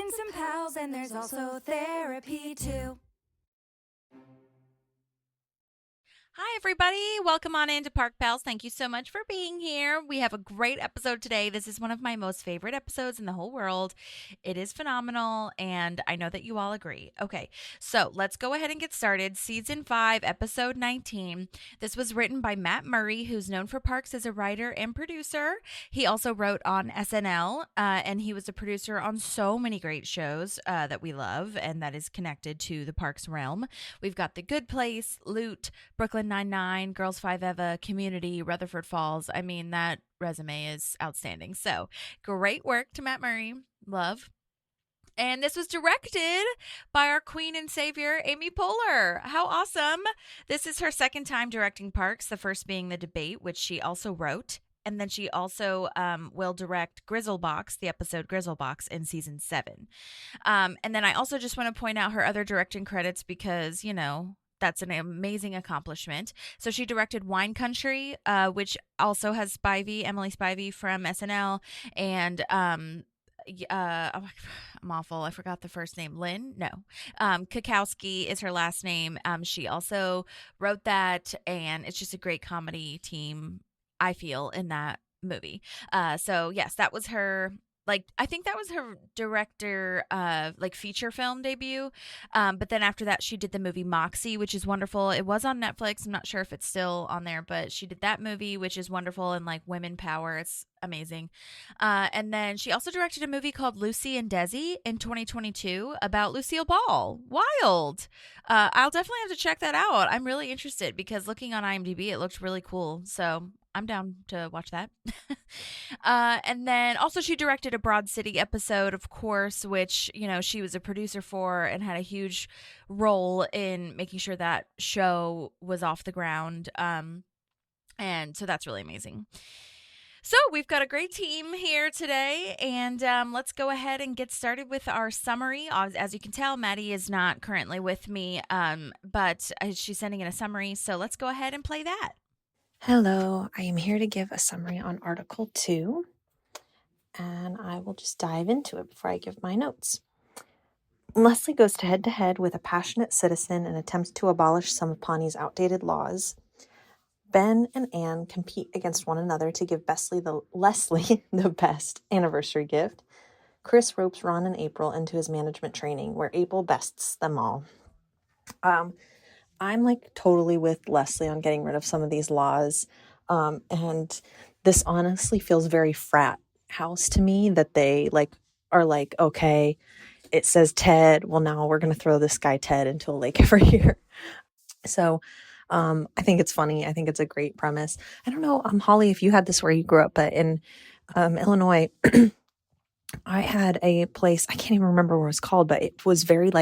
and some pals, and there's also therapy too. Hi, everybody. Welcome on into Park Pals. Thank you so much for being here. We have a great episode today. This is one of my most favorite episodes in the whole world. It is phenomenal, and I know that you all agree. Okay, so let's go ahead and get started. Season 5, Episode 19. This was written by Matt Murray, who's known for Parks as a writer and producer. He also wrote on SNL, and he was a producer on so many great shows that we love and that is connected to the Parks realm. We've got The Good Place, Loot, Brooklyn Nine-Nine, Girls 5 Eva, Community, Rutherford Falls. I mean, that resume is outstanding. So great work to Matt Murray. Love. And this was directed by our queen and savior, Amy Poehler. How awesome. This is her second time directing Parks, the first being The Debate, which she also wrote. And then she also will direct Grizzlebox, the episode Grizzlebox, in season 7. And then I also just want to point out her other directing credits because, you know, that's an amazing accomplishment. So she directed Wine Country, which also has Emily Spivey from SNL, and I'm awful. I forgot the first name. Lynn? No. Kukowski is her last name. She also wrote that, and it's just a great comedy team, I feel, in that movie. So yes, that was her. I think that was her director, feature film debut. But then after that, she did the movie Moxie, which is wonderful. It was on Netflix. I'm not sure if it's still on there, but she did that movie, which is wonderful, and women power. It's amazing. And then she also directed a movie called Lucy and Desi in 2022 about Lucille Ball. Wild. I'll definitely have to check that out. I'm really interested because looking on IMDb, it looked really cool. So I'm down to watch that. And then also she directed a Broad City episode, of course, which, you know, she was a producer for and had a huge role in making sure that show was off the ground. And so that's really amazing. So we've got a great team here today, and let's go ahead and get started with our summary. As you can tell, Maddie is not currently with me, but she's sending in a summary, so let's go ahead and play that. Hello, I am here to give a summary on Article 2, and I will just dive into it before I give my notes. Leslie goes head-to-head with a passionate citizen and attempts to abolish some of Pawnee's outdated laws. Ben and Anne compete against one another to give Leslie the best anniversary gift. Chris ropes Ron and April into his management training, where April bests them all. I'm totally with Leslie on getting rid of some of these laws. And this honestly feels very frat house to me, that they are okay, it says Ted. Well, now we're going to throw this guy Ted into a lake every year. So I think it's funny. I think it's a great premise. I don't know, Holly, if you had this where you grew up, but in Illinois, I had a place, I can't even remember what it was called, but it was very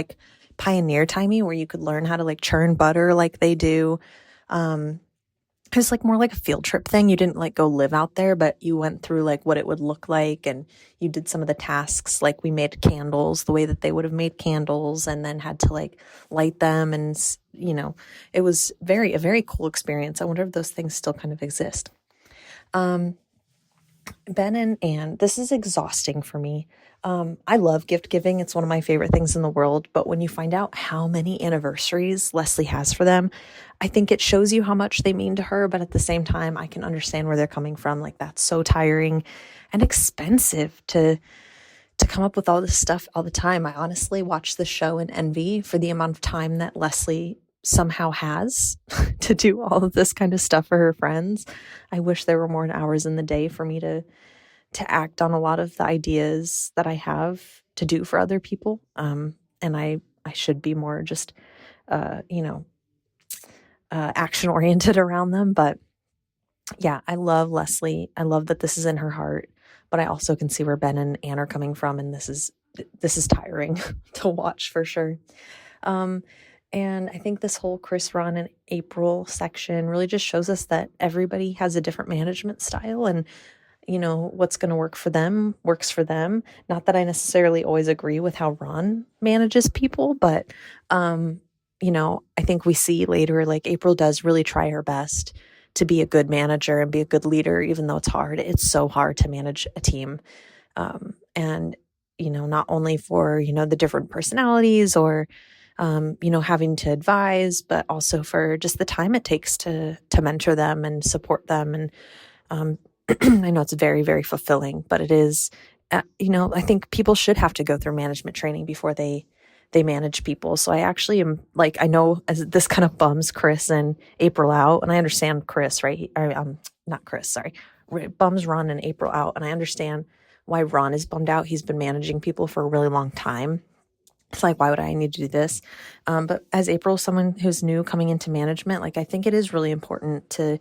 pioneer timey, where you could learn how to churn butter like they do. It was more like a field trip thing. You didn't go live out there, but you went through what it would look like, and you did some of the tasks. We made candles the way that they would have made candles, and then had to light them, and it was a very cool experience. I wonder if those things still kind of exist. Ben and Anne, this is exhausting for me. I love gift giving. It's one of my favorite things in the world. But when you find out how many anniversaries Leslie has for them, I think it shows you how much they mean to her. But at the same time, I can understand where they're coming from. That's so tiring and expensive to come up with all this stuff all the time. I honestly watch the show in envy for the amount of time that Leslie somehow has to do all of this kind of stuff for her friends. I wish there were more hours in the day for me to act on a lot of the ideas that I have to do for other people. And I should be more just, action oriented around them. But yeah, I love Leslie. I love that this is in her heart, but I also can see where Ben and Anne are coming from. And this is tiring to watch for sure. And I think this whole Chris, Ron, and April section really just shows us that everybody has a different management style, and what's going to work for them works for them. Not that I necessarily always agree with how Ron manages people, but, I think we see later, April does really try her best to be a good manager and be a good leader, even though it's hard. It's so hard to manage a team. And not only for, the different personalities or, having to advise, but also for just the time it takes to mentor them and support them. And I know it's very, very fulfilling, but it is, I think people should have to go through management training before they manage people. So I actually am like, I know as this kind of bums Chris and April out, and I understand Chris, right? Not Chris, sorry. Bums Ron and April out. And I understand why Ron is bummed out. He's been managing people for a really long time. It's like, why would I need to do this? But as April, someone who's new coming into management, like I think it is really important to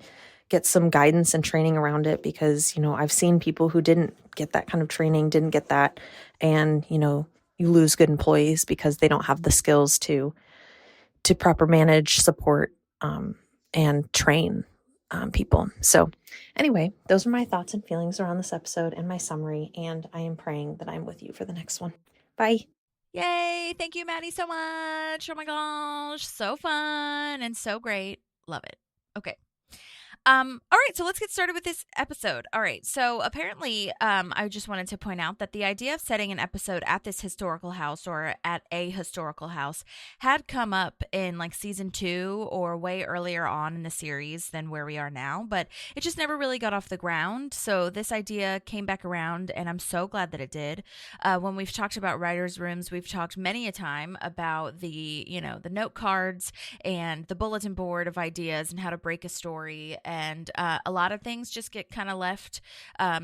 get some guidance and training around it because, I've seen people who didn't get that kind of training, didn't get that. And, you lose good employees because they don't have the skills to proper manage, support, and train people. So anyway, those are my thoughts and feelings around this episode and my summary. And I am praying that I'm with you for the next one. Bye. Yay. Thank you, Maddie, so much. Oh my gosh. So fun and so great. Love it. Okay. All right, so let's get started with this episode. All right, so apparently, I just wanted to point out that the idea of setting an episode at this historical house or at a historical house had come up in like season 2 or way earlier on in the series than where we are now, but it just never really got off the ground. So this idea came back around, and I'm so glad that it did. When we've talked about writers' rooms, we've talked many a time about the note cards and the bulletin board of ideas and how to break a story. And a lot of things just get kind of left. Oh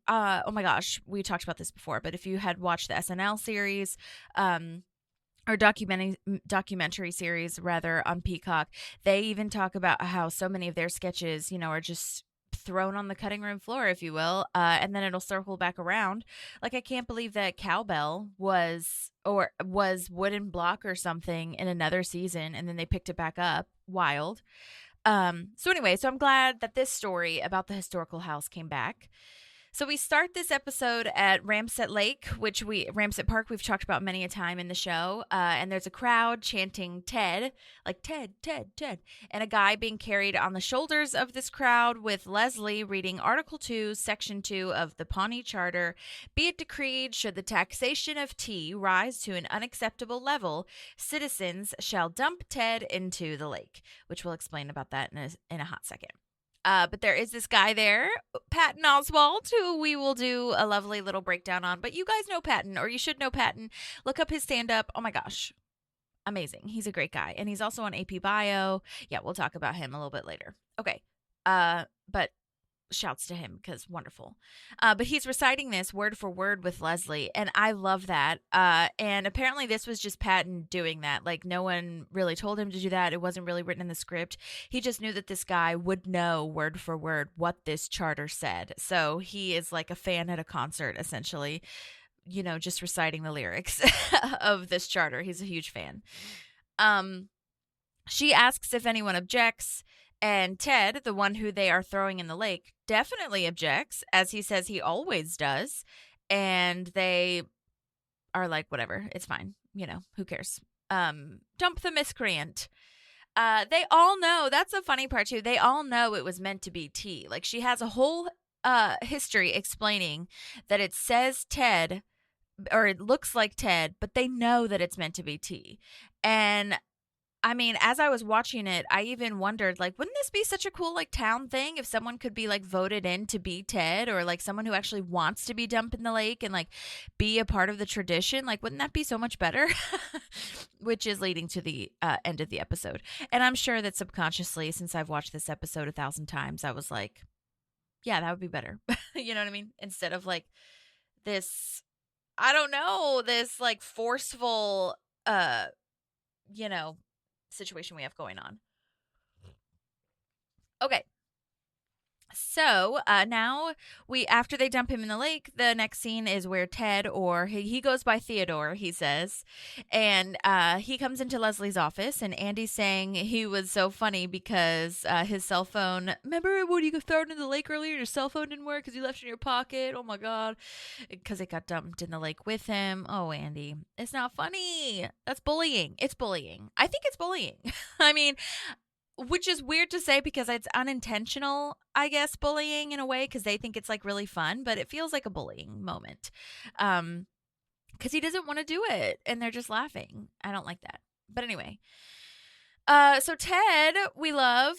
my gosh, we talked about this before, but if you had watched the SNL series, or documentary series rather on Peacock, they even talk about how so many of their sketches, are just thrown on the cutting room floor, if you will, and then it'll circle back around. Like, I can't believe that Cowbell was wooden block or something in another season, and then they picked it back up. Wild. So I'm glad that this story about the historical house came back. So we start this episode at Ramsett Park, we've talked about many a time in the show. And there's a crowd chanting Ted, like Ted, Ted, Ted, and a guy being carried on the shoulders of this crowd with Leslie reading Article 2, Section 2 of the Pawnee Charter. Be it decreed, should the taxation of tea rise to an unacceptable level, citizens shall dump Ted into the lake, which we'll explain about that in a hot second. But there is this guy there, Patton Oswalt, who we will do a lovely little breakdown on. But you guys know Patton, or you should know Patton. Look up his stand-up. Oh, my gosh. Amazing. He's a great guy. And he's also on AP Bio. Yeah, we'll talk about him a little bit later. Okay. But shouts to him because wonderful. But he's reciting this word for word with Leslie, and I love that. And apparently this was just Patton doing that. Like, no one really told him to do that. It wasn't really written in the script. He just knew that this guy would know word for word what this charter said. So he is like a fan at a concert, essentially, just reciting the lyrics of this charter. He's a huge fan. She asks if anyone objects. And Ted, the one who they are throwing in the lake, definitely objects, as he says he always does. And they are like, whatever, it's fine. Who cares? Dump the miscreant. They all know, that's the funny part too, they all know it was meant to be tea. Like, she has a whole history explaining that it says Ted, or it looks like Ted, but they know that it's meant to be tea. And I mean, as I was watching it, I even wondered, like, wouldn't this be such a cool, like, town thing if someone could be, like, voted in to be Ted, or, like, someone who actually wants to be dumped in the lake and, like, be a part of the tradition? Like, wouldn't that be so much better? Which is leading to the end of the episode. And I'm sure that subconsciously, since I've watched this episode 1,000 times, I was like, yeah, that would be better. You know what I mean? Instead of, like, this, I don't know, this, like, forceful, situation we have going on. Okay. So now after they dump him in the lake, the next scene is where Ted, or he goes by Theodore, he says, and he comes into Leslie's office, and Andy's saying he was so funny because his cell phone, remember when you threw it in the lake earlier, your cell phone didn't work because you left it in your pocket? Oh my God. Because it got dumped in the lake with him. Oh, Andy, it's not funny. That's bullying. It's bullying. I think it's bullying. I mean, which is weird to say because it's unintentional, I guess, bullying in a way, because they think it's like really fun, but it feels like a bullying moment. because he doesn't want to do it and they're just laughing. I don't like that. But anyway, so Ted, we love,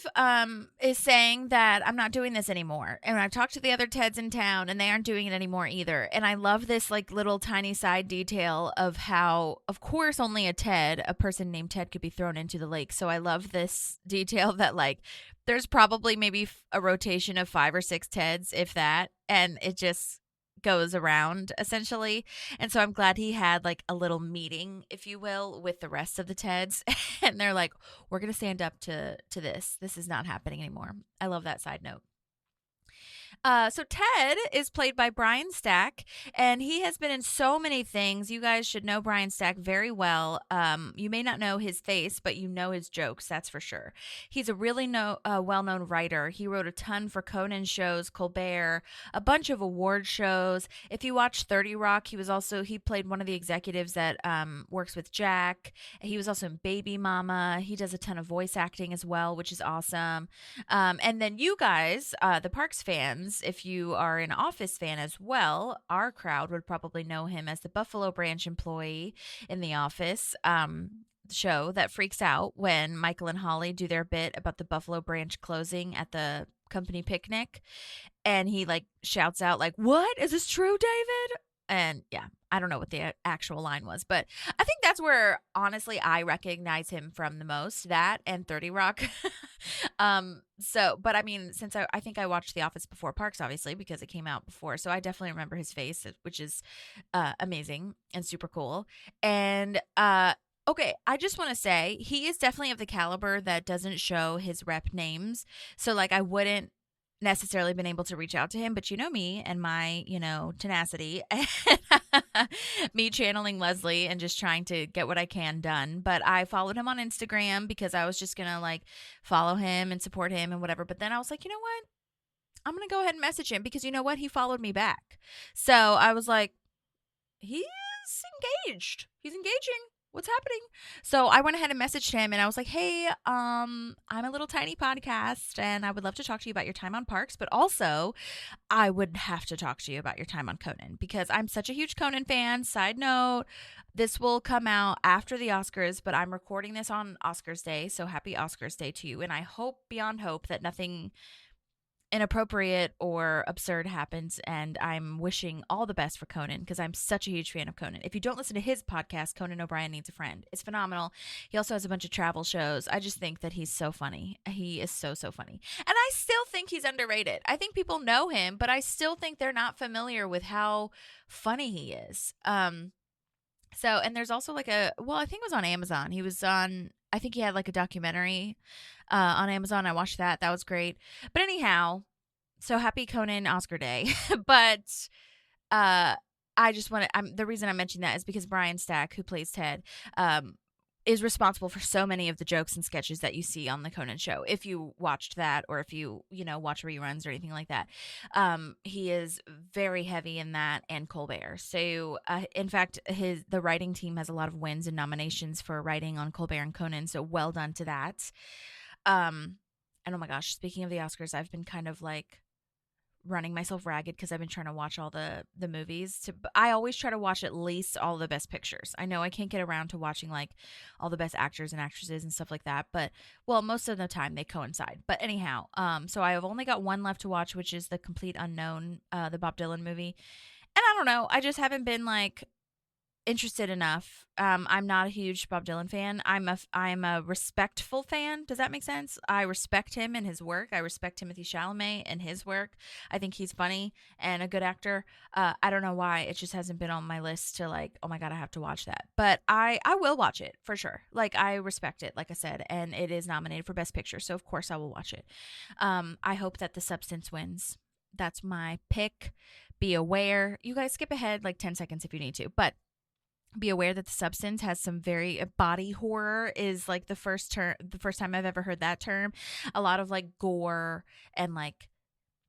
is saying that I'm not doing this anymore. And I've talked to the other Teds in town and they aren't doing it anymore either. And I love this like little tiny side detail of how, of course, only a person named Ted could be thrown into the lake. So I love this detail that like there's probably maybe a rotation of 5 or 6 Teds, if that. And it just goes around essentially. And so I'm glad he had like a little meeting, if you will, with the rest of the Teds. And they're like, we're going to stand up to this. This is not happening anymore. I love that side note. So Ted is played by Brian Stack, and he has been in so many things. You guys should know Brian Stack very well. You may not know his face, but you know his jokes, that's for sure. He's a really well-known writer. He wrote a ton for Conan shows, Colbert, a bunch of award shows. If you watch 30 Rock, he played one of the executives that works with Jack. He was also in Baby Mama. He does a ton of voice acting as well, which is awesome. And then you guys, the Parks fans, if you are an Office fan as well, our crowd would probably know him as the Buffalo Branch employee in The Office show that freaks out when Michael and Holly do their bit about the Buffalo Branch closing at the company picnic. And he like shouts out like, "What? Is this true, David?" And yeah, I don't know what the actual line was, but I think that's where, honestly, I recognize him from the most, that and 30 Rock. But I mean, since I think I watched The Office before Parks, obviously, because it came out before. So I definitely remember his face, which is amazing and super cool. And okay, I just want to say he is definitely of the caliber that doesn't show his rep names. So like I wouldn't necessarily been able to reach out to him, but you know me and my, tenacity and me channeling Leslie and just trying to get what I can done. But I followed him on Instagram because I was just going to like follow him and support him and whatever. But then I was like, you know what? I'm going to go ahead and message him because you know what? He followed me back. So I was like, he's engaged. He's engaging. What's happening? So I went ahead and messaged him and I was like, hey, I'm a little tiny podcast and I would love to talk to you about your time on Parks, but also I would have to talk to you about your time on Conan because I'm such a huge Conan fan. Side note, this will come out after the Oscars, but I'm recording this on Oscars Day. So happy Oscars Day to you. And I hope beyond hope that nothing inappropriate or absurd happens, and I'm wishing all the best for Conan because I'm such a huge fan of Conan. If you don't listen to his podcast, Conan O'Brien Needs a Friend, it's phenomenal. He also has a bunch of travel shows. I just think that he's so funny. He is so funny, and I still think he's underrated. I think people know him, but I still think they're not familiar with how funny he is. And there's also like I think it was on Amazon. I think he had like a documentary on Amazon. I watched that. That was great. But anyhow, so happy Conan Oscar Day. But I just want to, the reason I mentioned that is because Brian Stack, who plays Ted, is responsible for so many of the jokes and sketches that you see on the Conan show. If you watched that or if you watch reruns or anything like that, he is very heavy in that and Colbert. So in fact, the writing team has a lot of wins and nominations for writing on Colbert and Conan. So well done to that. And oh my gosh, speaking of the Oscars, I've been kind of like running myself ragged because I've been trying to watch all the movies. I always try to watch at least all the best pictures. I know I can't get around to watching like all the best actors and actresses and stuff like that, but well, most of the time they coincide. But anyhow, so I have only got one left to watch, which is The Complete Unknown, the Bob Dylan movie. And I don't know, I just haven't been like interested enough. I'm not a huge Bob Dylan fan. I'm a respectful fan. Does that make sense? I respect him and his work. I respect Timothée Chalamet and his work. I think he's funny and a good actor. I don't know why it just hasn't been on my list to like, oh my God, I have to watch that. But I will watch it for sure. Like I respect it, like I said, and it is nominated for Best Picture. So of course I will watch it. I hope that The Substance wins. That's my pick. Be aware. You guys skip ahead like 10 seconds if you need to, but be aware that The Substance has some very body horror is like the first time I've ever heard that term. A lot of like gore and like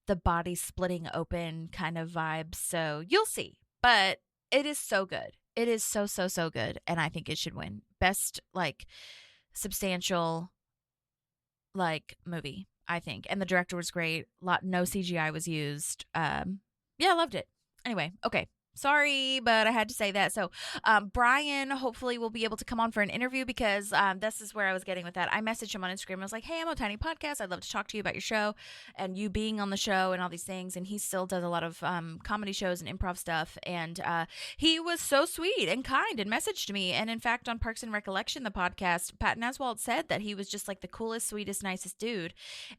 the body splitting open kind of vibes. So you'll see, but it is so good. It is so good. And I think it should win best like substantial like movie, I think. And the director was great. No CGI was used. Yeah, I loved it. Anyway. Okay. Sorry, but I had to say that. So, Brian hopefully will be able to come on for an interview because this is where I was getting with that. I messaged him on Instagram. I was like, hey, I'm a Tiny Podcast. I'd love to talk to you about your show and you being on the show and all these things. And he still does a lot of comedy shows and improv stuff. And he was so sweet and kind and messaged me. And in fact, on Parks and Recollection, the podcast, Patton Oswalt said that he was just like the coolest, sweetest, nicest dude.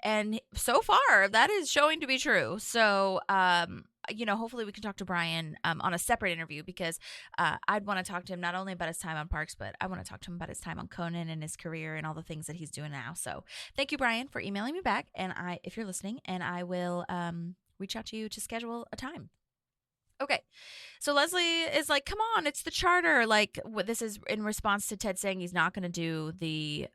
And so far, that is showing to be true. So, hopefully we can talk to Brian on a separate interview because I'd want to talk to him not only about his time on Parks, but I want to talk to him about his time on Conan and his career and all the things that he's doing now. So thank you, Brian, for emailing me back. And if you're listening, and I will reach out to you to schedule a time. Okay, so Leslie is like, come on, it's the charter. Like, this is in response to Ted saying he's not going to do the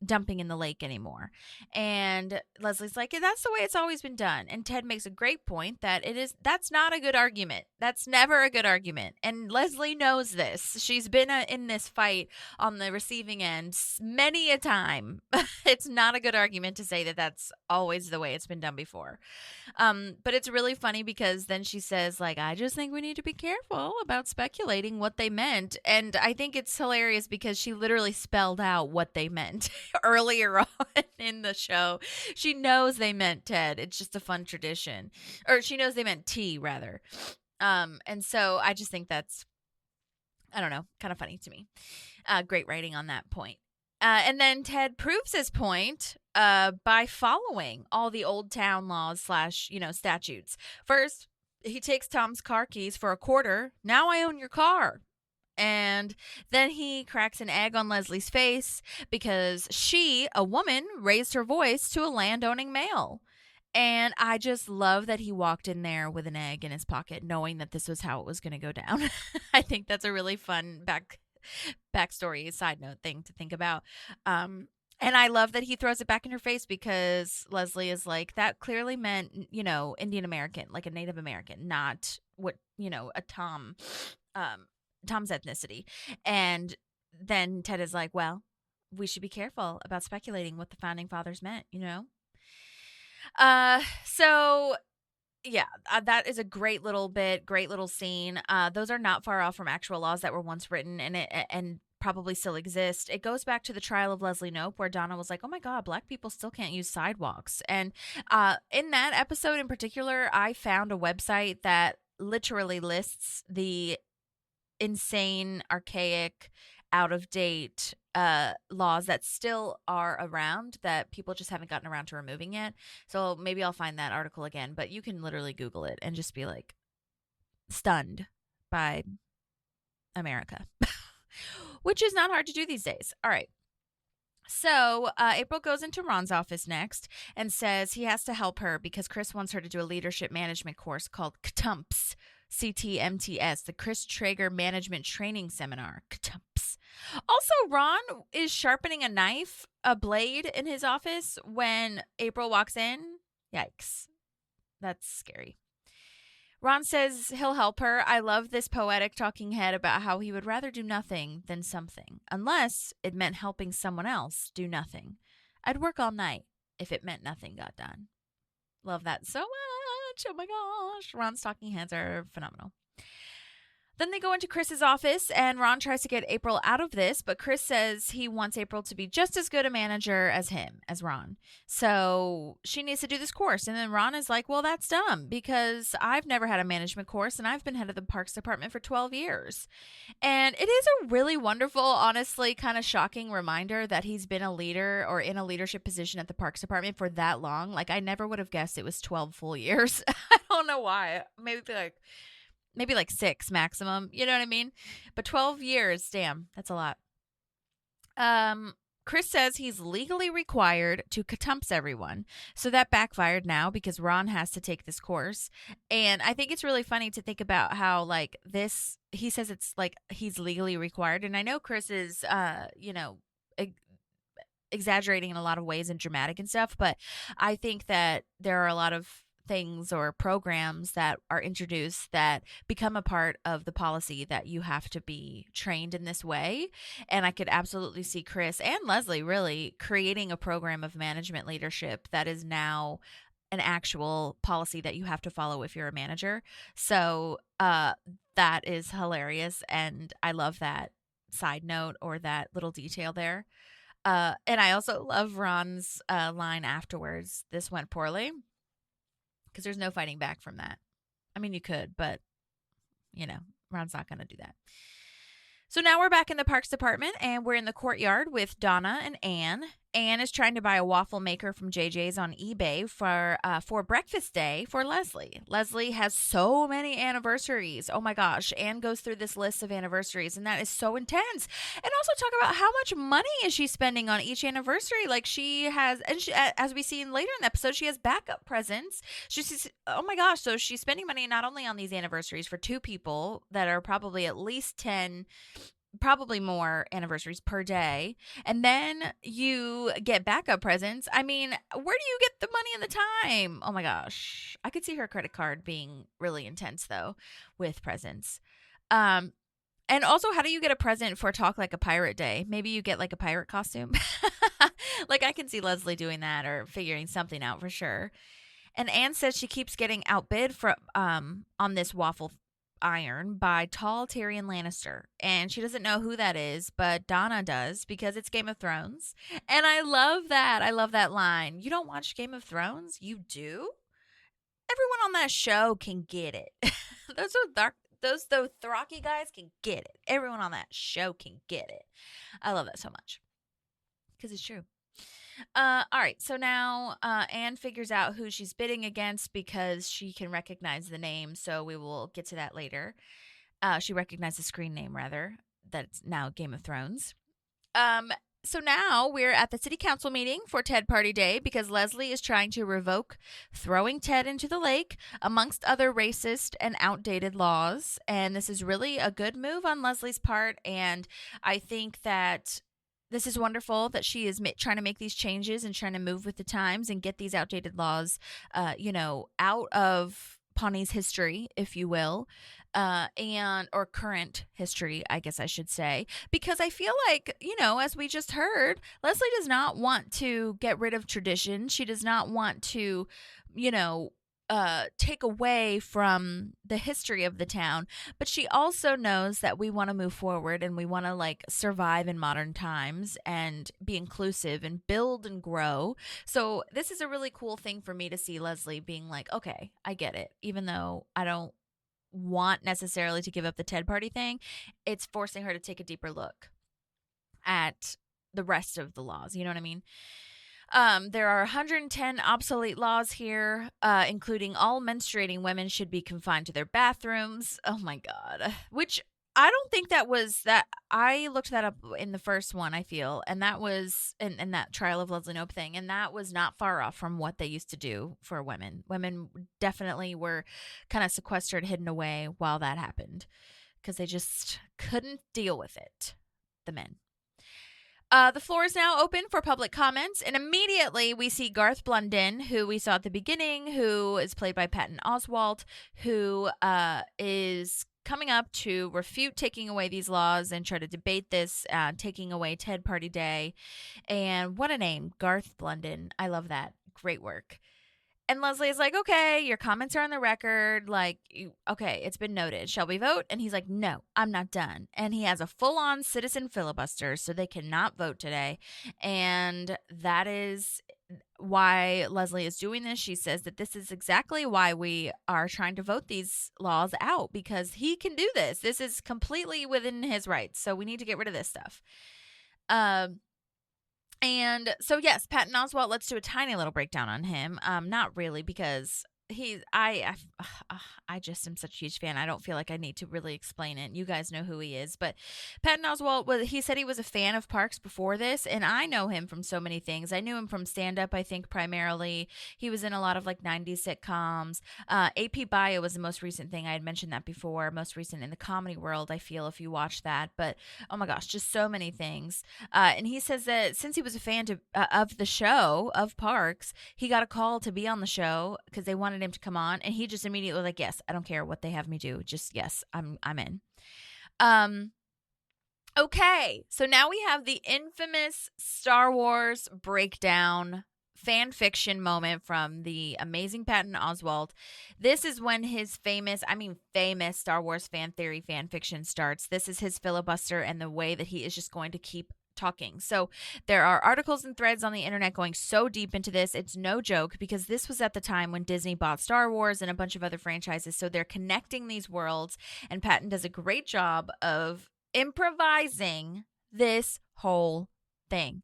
dumping in the lake anymore. And Leslie's like, that's the way it's always been done. And Ted makes a great point that that's not a good argument. That's never a good argument. And Leslie knows this. She's been in this fight on the receiving end many a time. It's not a good argument to say that that's always the way it's been done before. But it's really funny because then she says, like, I just think we need to be careful about speculating what they meant. And I think it's hilarious because she literally spelled out what they meant earlier on in the show. She knows they meant Ted. It's just a fun tradition. Or she knows they meant T, rather. And so I just think that's, I don't know, kind of funny to me. Great writing on that point. And then Ted proves his point by following all the old town laws / statutes. First, he takes Tom's car keys for $0.25. Now I own your car. And then he cracks an egg on Leslie's face because she, a woman, raised her voice to a landowning male. And I just love that he walked in there with an egg in his pocket, knowing that this was how it was going to go down. I think that's a really fun backstory, side note thing to think about. And I love that he throws it back in her face because Leslie is like, that clearly meant, Indian American, like a Native American, not what, a Tom's ethnicity. And then Ted is like, well, we should be careful about speculating what the founding fathers meant, So yeah, that is a great little scene. Those are not far off from actual laws that were once written and probably still exist. It goes back to the trial of Leslie Knope, where Donna was like, oh my God, Black people still can't use sidewalks. And in that episode in particular, I found a website that literally lists the insane, archaic, out of date laws that still are around that people just haven't gotten around to removing yet. So maybe I'll find that article again, but you can literally Google it and just be like stunned by America, which is not hard to do these days. All right. So April goes into Ron's office next and says he has to help her because Chris wants her to do a leadership management course called CTMPS, CTMTS, the Chris Traeger Management Training Seminar. CTMPS. Also, Ron is sharpening a blade in his office when April walks in. Yikes. That's scary. Ron says he'll help her. I love this poetic talking head about how he would rather do nothing than something, unless it meant helping someone else do nothing. I'd work all night if it meant nothing got done. Love that so much. Oh my gosh. Ron's talking heads are phenomenal. Then they go into Chris's office, and Ron tries to get April out of this, but Chris says he wants April to be just as good a manager as Ron. So she needs to do this course. And then Ron is like, well, that's dumb because I've never had a management course, and I've been head of the Parks Department for 12 years. And it is a really wonderful, honestly, kind of shocking reminder that he's been a leader or in a leadership position at the Parks Department for that long. Like, I never would have guessed it was 12 full years. I don't know why. Maybe like 6 maximum, you know what I mean? But 12 years, damn, that's a lot. Chris says he's legally required to CTMPS everyone. So that backfired now because Ron has to take this course. And I think it's really funny to think about how like this, he says it's like he's legally required. And I know Chris is, exaggerating in a lot of ways and dramatic and stuff. But I think that there are a lot of things or programs that are introduced that become a part of the policy that you have to be trained in this way. And I could absolutely see Chris and Leslie really creating a program of management leadership that is now an actual policy that you have to follow if you're a manager. So that is hilarious, and I love that side note or that little detail there. And I also love Ron's line afterwards. This went poorly, because there's no fighting back from that. I mean, you could, but Ron's not going to do that. So now we're back in the Parks Department, and we're in the courtyard with Donna and Anne. Anne is trying to buy a waffle maker from JJ's on eBay for breakfast day for Leslie. Leslie has so many anniversaries. Oh my gosh. Anne goes through this list of anniversaries, and that is so intense. And also talk about how much money is she spending on each anniversary. Like she has, and she, as we see later in the episode, she has backup presents. She's, oh my gosh. So she's spending money not only on these anniversaries for 2 people that are probably at least 10, probably more anniversaries per day, and then you get backup presents. I mean, where do you get the money and the time? Oh my gosh. I could see her credit card being really intense though with presents. And also, how do you get a present for Talk Like a Pirate Day? Maybe you get like a pirate costume. Like I can see Leslie doing that or figuring something out for sure. And Anne says she keeps getting outbid for on this waffle iron by tall Tyrion Lannister, and she doesn't know who that is, but Donna does, because it's Game of Thrones. And I love that line. You don't watch Game of Thrones? You do? Everyone on that show can get it. those Dothraki guys can get it. Everyone on that show can get it. I love that so much, because it's true. All right, so now Anne figures out who she's bidding against because she can recognize the name, so we will get to that later. She recognized the screen name, rather, that's now Game of Thrones. So now we're at the city council meeting for Ted Party Day, because Leslie is trying to revoke throwing Ted into the lake, amongst other racist and outdated laws, and this is really a good move on Leslie's part, and I think that this is wonderful that she is trying to make these changes and trying to move with the times and get these outdated laws, out of Pawnee's history, if you will, or current history, I guess I should say, because I feel like, as we just heard, Leslie does not want to get rid of tradition. She does not want to, take away from the history of the town, but she also knows that we want to move forward and we want to survive in modern times and be inclusive and build and grow. So this is a really cool thing for me to see Leslie being like, okay, I get it. Even though I don't want necessarily to give up the Ted Party thing, it's forcing her to take a deeper look at the rest of the laws. You know what I mean? There are 110 obsolete laws here, including all menstruating women should be confined to their bathrooms. Oh my God. Which I don't think that was that. I looked that up in the first one, I feel, and that was in that Trial of Leslie Knope thing, and that was not far off from what they used to do for women. Women definitely were kind of sequestered, hidden away while that happened, because they just couldn't deal with it, the men. The floor is now open for public comments, and immediately we see Garth Blunden, who we saw at the beginning, who is played by Patton Oswalt, who is coming up to refute taking away these laws and try to debate this, taking away Ted Party Day. And what a name, Garth Blunden. I love that. Great work. And Leslie is like, okay, your comments are on the record. Okay, it's been noted. Shall we vote? And he's like, no, I'm not done. And he has a full-on citizen filibuster, so they cannot vote today. And that is why Leslie is doing this. She says that this is exactly why we are trying to vote these laws out, because he can do this. This is completely within his rights. So we need to get rid of this stuff. And so, yes, Patton Oswalt, let's do a tiny little breakdown on him. Not really, because I just am such a huge fan. I don't feel like I need to really explain it. You guys know who he is. But Patton Oswalt, he said he was a fan of Parks before this, and I know him from so many things. I knew him from stand-up, I think, primarily. He was in a lot of 90s sitcoms. AP Bio was the most recent thing. I had mentioned that before. Most recent in the comedy world, I feel, if you watch that. But, oh my gosh, just so many things. And he says that since he was a fan of the show, of Parks, he got a call to be on the show because they wanted him to come on, and he just immediately was like, yes, I don't care what they have me do, just yes, I'm in. Okay, so now we have the infamous Star Wars breakdown fan fiction moment from the amazing Patton Oswalt. This is when his famous Star Wars fan theory fan fiction starts. This is his filibuster and the way that he is just going to keep talking. So there are articles and threads on the internet going so deep into this. It's no joke, because this was at the time when Disney bought Star Wars and a bunch of other franchises. So they're connecting these worlds, and Patton does a great job of improvising this whole thing.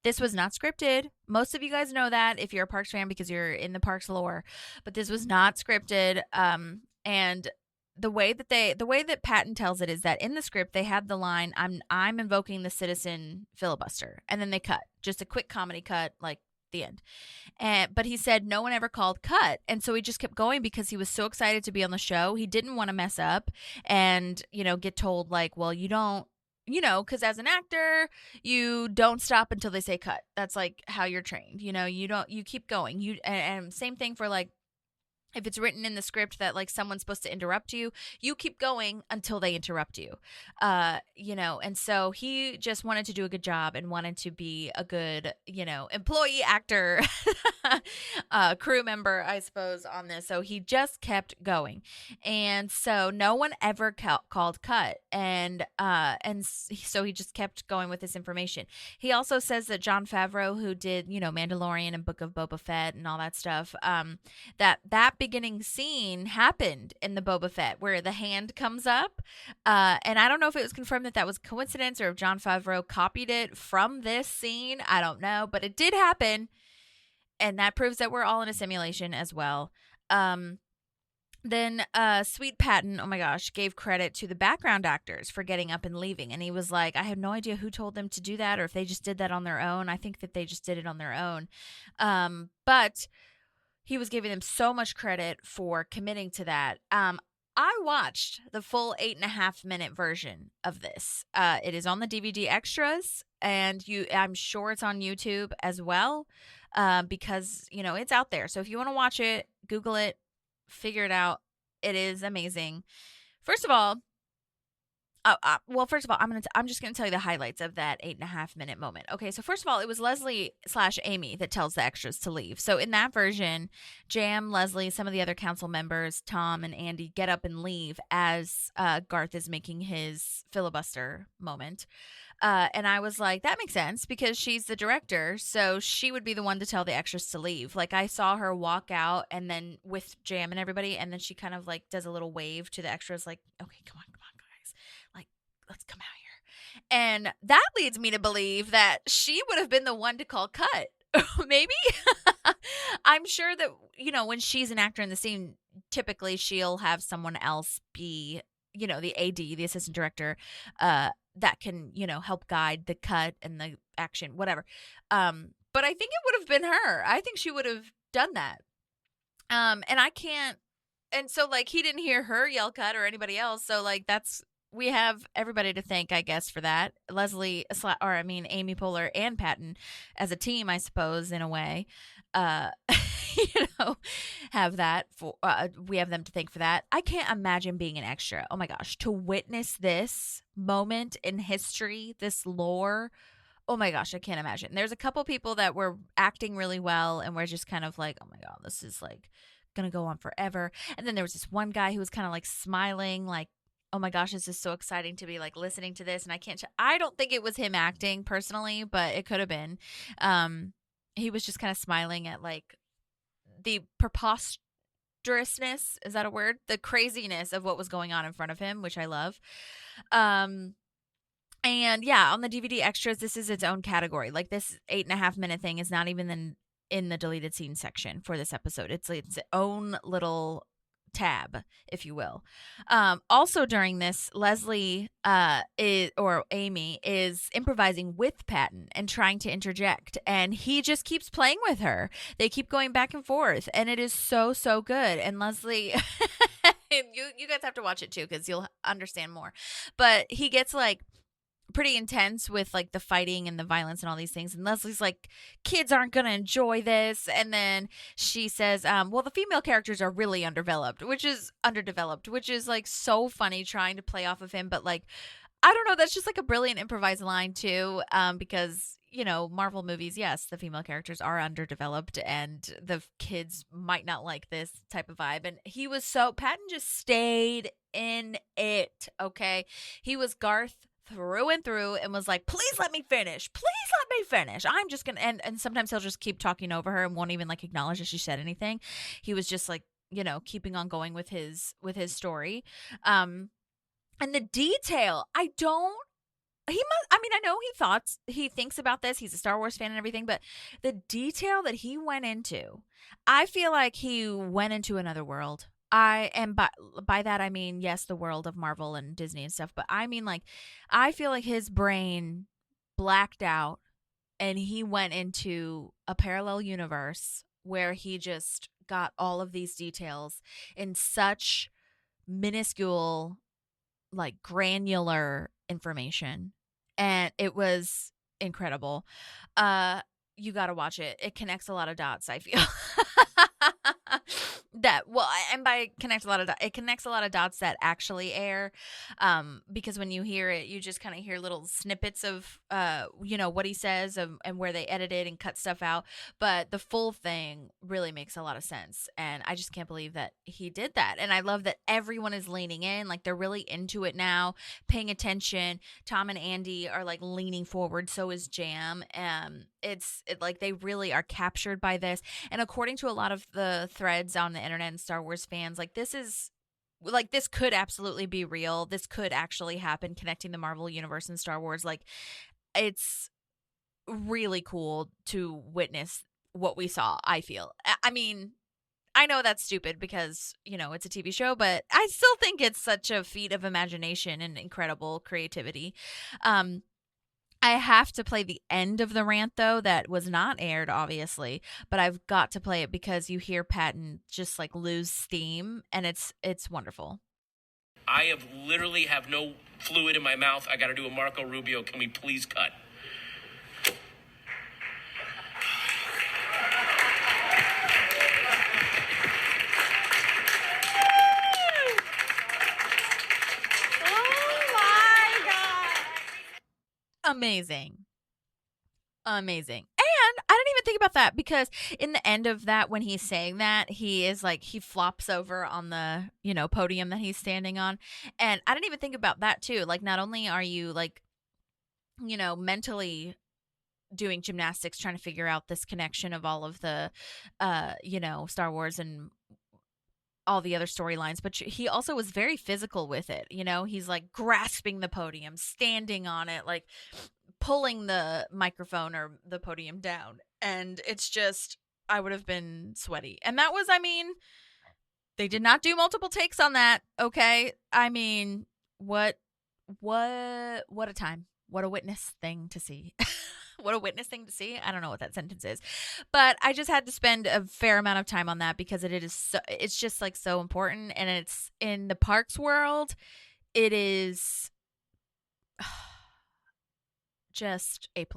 This was not scripted. Most of you guys know that if you're a Parks fan, because you're in the Parks lore, but this was not scripted. And the way that Patton tells it is that in the script they had the line, I'm invoking the citizen filibuster, and then they cut, just a quick comedy cut, like the end. But he said no one ever called cut, and so he just kept going because he was so excited to be on the show. He didn't want to mess up and get told like, well, you don't, because as an actor, you don't stop until they say cut. That's like how you're trained. You keep going. And same thing for like, if it's written in the script that like someone's supposed to interrupt you, you keep going until they interrupt you. And so he just wanted to do a good job and wanted to be a good, employee, actor, crew member, I suppose, on this. So he just kept going. And so no one ever called cut. And so he just kept going with this information. He also says that Jon Favreau, who did, Mandalorian and Book of Boba Fett and all that stuff, that beginning scene happened in the Boba Fett where the hand comes up. And I don't know if it was confirmed that was coincidence or if Jon Favreau copied it from this scene. I don't know, but it did happen. And that proves that we're all in a simulation as well. Then Sweet Patton, oh my gosh, gave credit to the background actors for getting up and leaving. And he was like, I have no idea who told them to do that or if they just did that on their own. I think that they just did it on their own. But he was giving them so much credit for committing to that. I watched the full 8.5-minute version of this. It is on the DVD extras, and I'm sure it's on YouTube as well, because it's out there. So if you want to watch it, Google it, figure it out. It is amazing. First of all, I'm just gonna tell you the highlights of that 8.5-minute moment. Okay, so first of all, it was Leslie/Amy that tells the extras to leave. So in that version, Jam, Leslie, some of the other council members, Tom and Andy, get up and leave as Garth is making his filibuster moment. And I was like, that makes sense because she's the director, so she would be the one to tell the extras to leave. Like I saw her walk out and then with Jam and everybody, and then she kind of like does a little wave to the extras, like, okay, come on, guys, like let's come out here. And that leads me to believe that she would have been the one to call cut. Maybe. I'm sure that, when she's an actor in the scene, typically she'll have someone else be, the AD, the assistant director, that can, help guide the cut and the action, whatever. But I think it would have been her. I think she would have done that. And I can't. And so like, he didn't hear her yell cut or anybody else. So like, we have everybody to thank, I guess, for that. Amy Poehler and Patton as a team, I suppose, in a way, have that for, we have them to thank for that. I can't imagine being an extra. Oh my gosh, to witness this moment in history, this lore. Oh my gosh, I can't imagine. There's a couple people that were acting really well and we're just kind of like, oh my God, this is like going to go on forever. And then there was this one guy who was kind of like smiling, like, oh my gosh, this is so exciting to be like listening to this. And I don't think it was him acting personally, but it could have been. He was just kind of smiling at like the preposterousness. Is that a word? The craziness of what was going on in front of him, which I love. And yeah, on the DVD extras, this is its own category. Like this 8.5-minute thing is not even in the deleted scene section for this episode. It's its own little tab, if you will. Also during this, Amy is improvising with Patton and trying to interject, and he just keeps playing with her. They keep going back and forth, and it is so good. And Leslie, you guys have to watch it too because you'll understand more. But he gets like pretty intense with like the fighting and the violence and all these things, and Leslie's like, kids aren't gonna enjoy this. And then she says, well, the female characters are really underdeveloped, which is like so funny, trying to play off of him. But like, I don't know. That's just like a brilliant improvised line too, because Marvel movies, yes, the female characters are underdeveloped, and the kids might not like this type of vibe. And Patton just stayed in it. Okay, he was Garth through and through, and was like, "Please let me finish. Please let me finish. I'm just gonna." And sometimes he'll just keep talking over her and won't even like acknowledge that she said anything. He was just like keeping on going with his story. And the detail, I mean, I know he thinks about this. He's a Star Wars fan and everything, but the detail that he went into, I feel like he went into another world. And by that, I mean, yes, the world of Marvel and Disney and stuff, but I mean, like, I feel like his brain blacked out and he went into a parallel universe where he just got all of these details in such minuscule, like, granular information, and it was incredible. You got to watch it. It connects a lot of dots, I feel. And by connect a lot of dots, it connects a lot of dots that actually air, because when you hear it, you just kind of hear little snippets of what he says, and where they edit it and cut stuff out, but the full thing really makes a lot of sense, and I just can't believe that he did that. And I love that everyone is leaning in, like, they're really into it now, paying attention. Tom and Andy are like leaning forward, so is Jam. Like, they really are captured by this. And according to a lot of the threads on the internet and Star Wars fans, this could absolutely be real. This could actually happen, connecting the Marvel universe and Star Wars. Like, it's really cool to witness what we saw, I feel. I mean, I know that's stupid because, it's a TV show, but I still think it's such a feat of imagination and incredible creativity. I have to play the end of the rant, though, that was not aired, obviously, but I've got to play it because you hear Patton just like lose steam, and it's wonderful. I literally have no fluid in my mouth. I got to do a Marco Rubio. Can we please cut? Amazing. And I didn't even think about that, because in the end of that, when he's saying that, he is like, he flops over on the, podium that he's standing on. And I didn't even think about that too. Like, not only are you like, mentally doing gymnastics, trying to figure out this connection of all of the, Star Wars and all the other storylines, but he also was very physical with it. He's like grasping the podium, standing on it, like pulling the microphone or the podium down. And it's just, I would have been sweaty. And that was, I mean, they did not do multiple takes on that. Okay. I mean, what a time. What a witness thing to see. What a witness thing to see. I don't know what that sentence is, but I just had to spend a fair amount of time on that because it's just like so important. And it's in the parks world. It is just A+.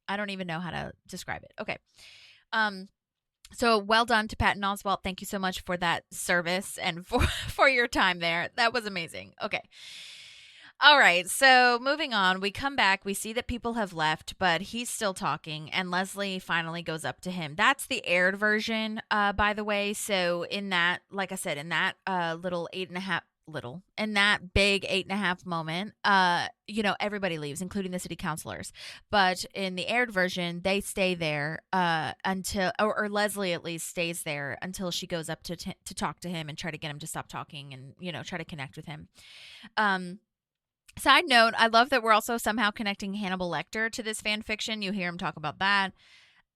I don't even know how to describe it. Okay. So well done to Patton Oswalt. Thank you so much for that service and for your time there. That was amazing. Okay. All right, so moving on, we come back, we see that people have left, but he's still talking, and Leslie finally goes up to him. That's the aired version, by the way. So in that, like I said, in that in that big 8.5 moment, everybody leaves, including the city councilors. But in the aired version, they stay there until, or Leslie at least stays there until she goes up to talk to him and try to get him to stop talking and, try to connect with him. Side note, I love that we're also somehow connecting Hannibal Lecter to this fan fiction. You hear him talk about that.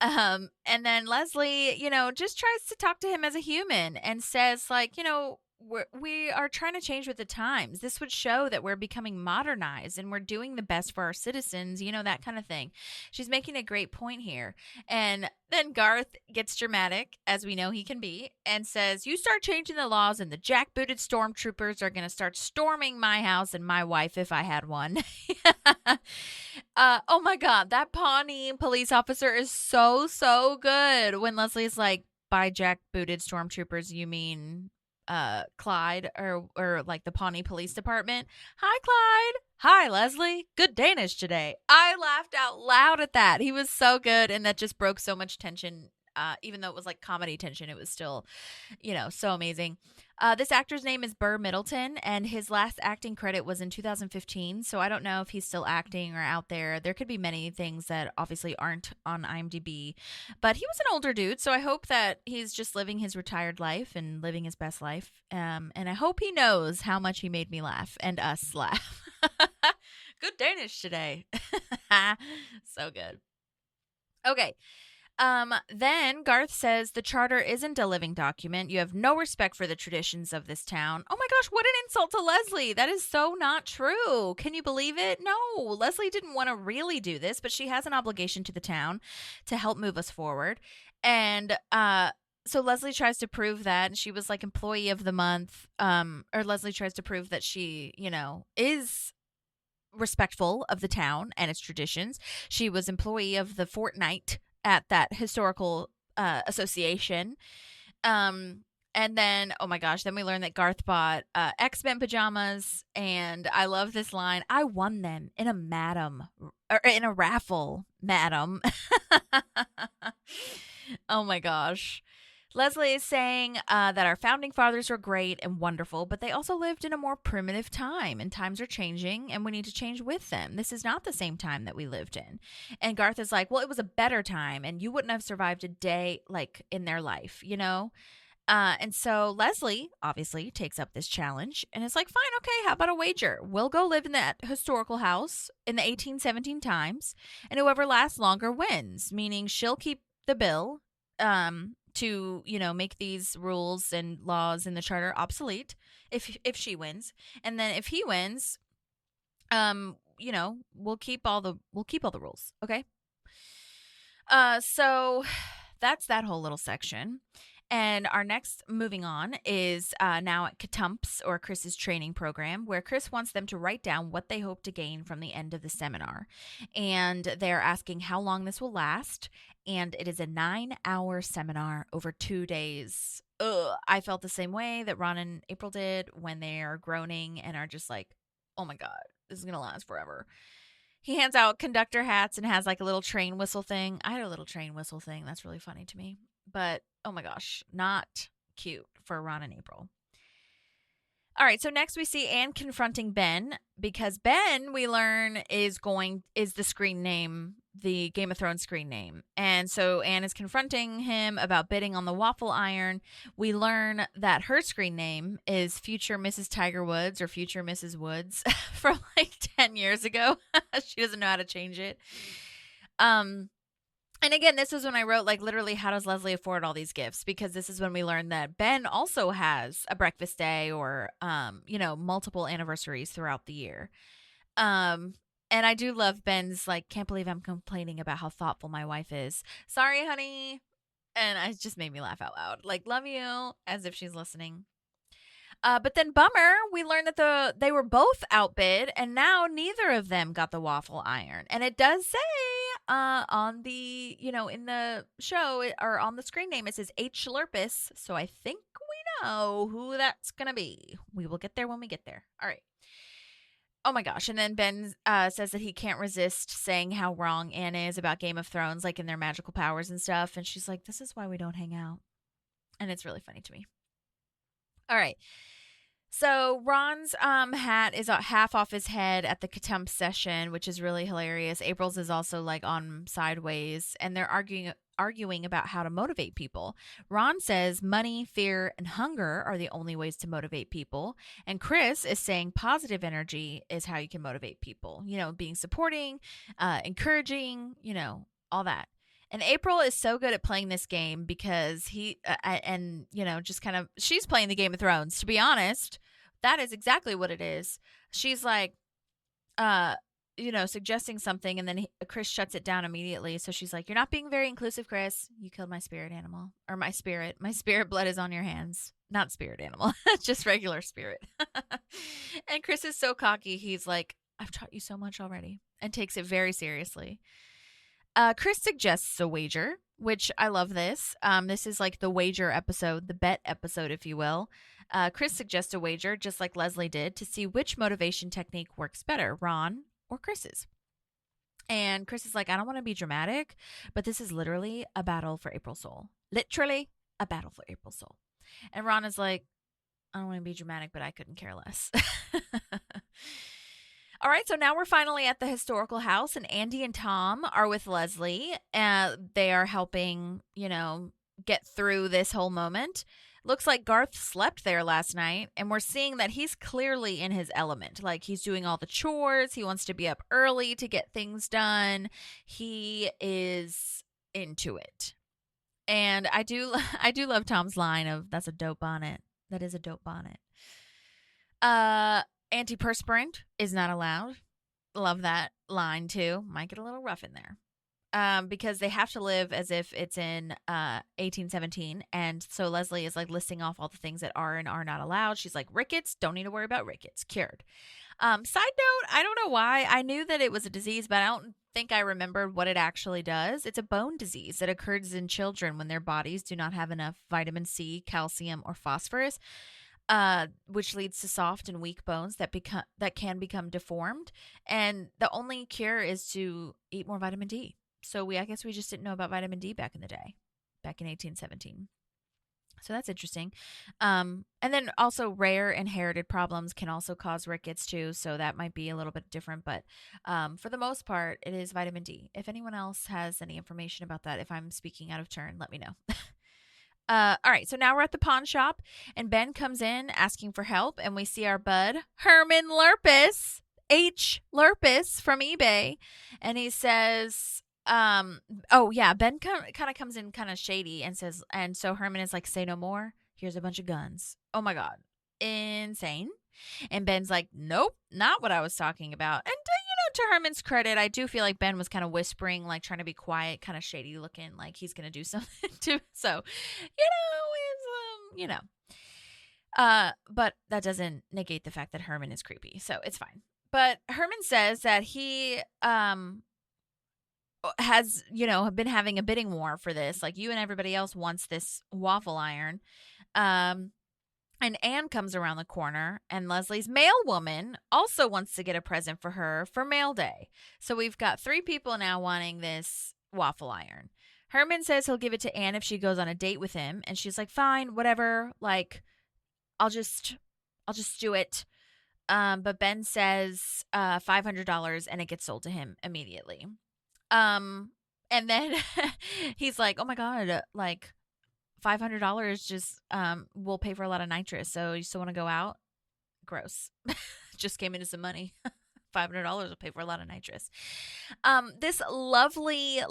And then Leslie, just tries to talk to him as a human and says, like, we are trying to change with the times. This would show that we're becoming modernized and we're doing the best for our citizens, that kind of thing. She's making a great point here. And then Garth gets dramatic, as we know he can be, and says, you start changing the laws and the jackbooted stormtroopers are going to start storming my house and my wife if I had one. Oh my God, that Pawnee police officer is so good. When Leslie's like, by jackbooted stormtroopers, you mean Clyde or like the Pawnee Police Department. Hi, Clyde. Hi, Leslie. Good Danish today. I laughed out loud at that. He was so good, and that just broke so much tension. Even though it was like comedy tension, it was still, so amazing. This actor's name is Burr Middleton, and his last acting credit was in 2015. So I don't know if he's still acting or out there. There could be many things that obviously aren't on IMDb, but he was an older dude. So I hope that he's just living his retired life and living his best life. And I hope he knows how much he made me laugh and us laugh. Good Danish today. So good. Okay. Then Garth says the charter isn't a living document. You have no respect for the traditions of this town. Oh my gosh, what an insult to Leslie. That is so not true. Can you believe it? No, Leslie didn't want to really do this, but she has an obligation to the town to help move us forward. And, so Leslie tries to prove that she was like employee of the month, or Leslie tries to prove that she, is respectful of the town and its traditions. She was employee of the fortnight at that historical association. And then, oh my gosh, then we learned that Garth bought X-Men pajamas, and I love this line. I won them in a raffle, madam. Oh my gosh. Leslie is saying that our founding fathers were great and wonderful, but they also lived in a more primitive time, and times are changing, and we need to change with them. This is not the same time that we lived in. And Garth is like, well, it was a better time, and you wouldn't have survived a day like in their life, And so Leslie obviously takes up this challenge and is like, fine, okay, how about a wager? We'll go live in that historical house in the 1817 times, and whoever lasts longer wins, meaning she'll keep the bill, to make these rules and laws in the charter obsolete if she wins, and then if he wins, we'll keep all the rules. Okay. So that's that whole little section. And our next moving on is now at Katumps, or Chris's training program, where Chris wants them to write down what they hope to gain from the end of the seminar. And they're asking how long this will last. And it is a 9-hour seminar over 2 days. Ugh, I felt the same way that Ron and April did when they are groaning and are just like, oh my God, this is going to last forever. He hands out conductor hats and has like a little train whistle thing. I had a little train whistle thing. That's really funny to me. But, oh my gosh, not cute for Ron and April. All right, so next we see Anne confronting Ben, because Ben, we learn, is the screen name, the Game of Thrones screen name. And so Anne is confronting him about bidding on the waffle iron. We learn that her screen name is future Mrs. Tiger Woods, or future Mrs. Woods, from like 10 years ago. She doesn't know how to change it. And again, this was when I wrote, like, literally, how does Leslie afford all these gifts? Because this is when we learned that Ben also has a breakfast day or, multiple anniversaries throughout the year. And I do love Ben's, like, can't believe I'm complaining about how thoughtful my wife is. Sorry, honey. And it just made me laugh out loud. Like, love you, as if she's listening. But then bummer, we learned that they were both outbid, and now neither of them got the waffle iron. And it does say on the, in the show, or on the screen name, it says H. Lurpus. So I think we know who that's going to be. We will get there when we get there. All right. Oh my gosh. And then Ben says that he can't resist saying how wrong Anne is about Game of Thrones, like in their magical powers and stuff. And she's like, this is why we don't hang out. And it's really funny to me. All right. So Ron's hat is half off his head at the Katump session, which is really hilarious. April's is also like on sideways, and they're arguing about how to motivate people. Ron says money, fear, and hunger are the only ways to motivate people. And Chris is saying positive energy is how you can motivate people. Being supporting, encouraging, all that. And April is so good at playing this game because just kind of, she's playing the Game of Thrones. To be honest, that is exactly what it is. She's like, suggesting something, and then Chris shuts it down immediately. So she's like, you're not being very inclusive, Chris. You killed my spirit animal, or my spirit. My spirit blood is on your hands. Not spirit animal, just regular spirit. And Chris is so cocky. He's like, I've taught you so much already, and takes it very seriously. Chris suggests a wager, which I love this. This is like the wager episode, the bet episode, if you will. Chris suggests a wager, just like Leslie did, to see which motivation technique works better, Ron or Chris's. And Chris is like, I don't want to be dramatic, but this is literally a battle for April Soul. Literally a battle for April Soul. And Ron is like, I don't want to be dramatic, but I couldn't care less. All right, so now we're finally at the historical house, and Andy and Tom are with Leslie. They are helping, get through this whole moment. Looks like Garth slept there last night, and we're seeing that he's clearly in his element. Like, he's doing all the chores. He wants to be up early to get things done. He is into it. And I do love Tom's line of, that's a dope bonnet. That is a dope bonnet. Antiperspirant is not allowed. Love that line too. Might get a little rough in there. Because they have to live as if it's in 1817. And so Leslie is like listing off all the things that are and are not allowed. She's like, rickets, don't need to worry about rickets. Cured. Side note, I don't know why. I knew that it was a disease, but I don't think I remembered what it actually does. It's a bone disease that occurs in children when their bodies do not have enough vitamin C, calcium, or phosphorus. Which leads to soft and weak bones that can become deformed. And the only cure is to eat more vitamin D. So I guess we just didn't know about vitamin D back in the day, back in 1817. So that's interesting. And then also rare inherited problems can also cause rickets too. So that might be a little bit different. But for the most part, it is vitamin D. If anyone else has any information about that, if I'm speaking out of turn, let me know. All right, so now we're at the pawn shop, and Ben comes in asking for help, and we see our bud, Herman Lurpus, H. Lurpus from eBay, and he says, Ben kind of comes in kind of shady and says, and so Herman is like, say no more, here's a bunch of guns. Oh my God, insane. And Ben's like, nope, not what I was talking about. And to Herman's credit, I do feel like Ben was kind of whispering, like trying to be quiet, kind of shady looking, like he's going to do something too. So, it's, but that doesn't negate the fact that Herman is creepy. So it's fine. But Herman says that he, has, been having a bidding war for this. Like, you and everybody else wants this waffle iron. And Anne comes around the corner, and Leslie's mail woman also wants to get a present for her for mail day. So we've got 3 people now wanting this waffle iron. Herman says he'll give it to Anne if she goes on a date with him, and she's like, fine, whatever. Like, I'll just do it. But Ben says $500, and it gets sold to him immediately. And then he's like, oh my God, like, $500 just will pay for a lot of nitrous. So you still want to go out? Gross. Just came into some money. $500 will pay for a lot of nitrous. This lovely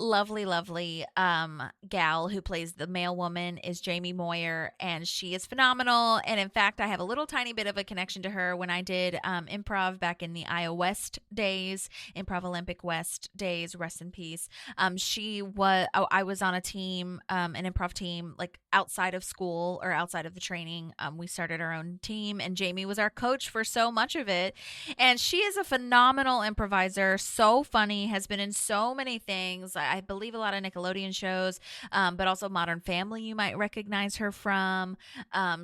gal who plays the mail woman is Jaime Moyer, and she is phenomenal. And in fact, I have a little tiny bit of a connection to her when I did improv back in the Iowa West days, Improv Olympic West days, rest in peace. I was on a team, an improv team, like outside of school or outside of the training. We started our own team, and Jaime was our coach for so much of it. And she is a phenomenal improviser, so funny, has been in so many things. I believe a lot of Nickelodeon shows, but also Modern Family you might recognize her from.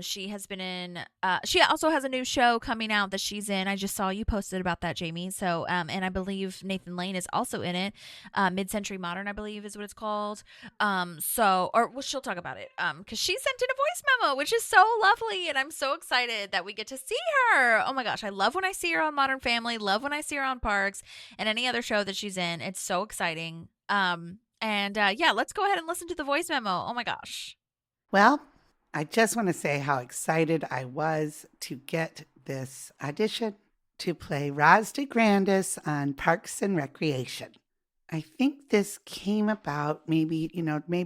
She has been in, she also has a new show coming out that she's in. I just saw you posted about that, Jaime. So, and I believe Nathan Lane is also in it. Mid-Century Modern, I believe is what it's called. She'll talk about it. Because she sent in a voice memo, which is so lovely, and I'm so excited that we get to see her. Oh my gosh, I love when I see her on Modern Family, love when I see her on Parks, and any other show that she's in. It's so exciting. Let's go ahead and listen to the voice memo. Oh my gosh. Well, I just want to say how excited I was to get this audition to play Roz DeGrandis on Parks and Recreation. I think this came about maybe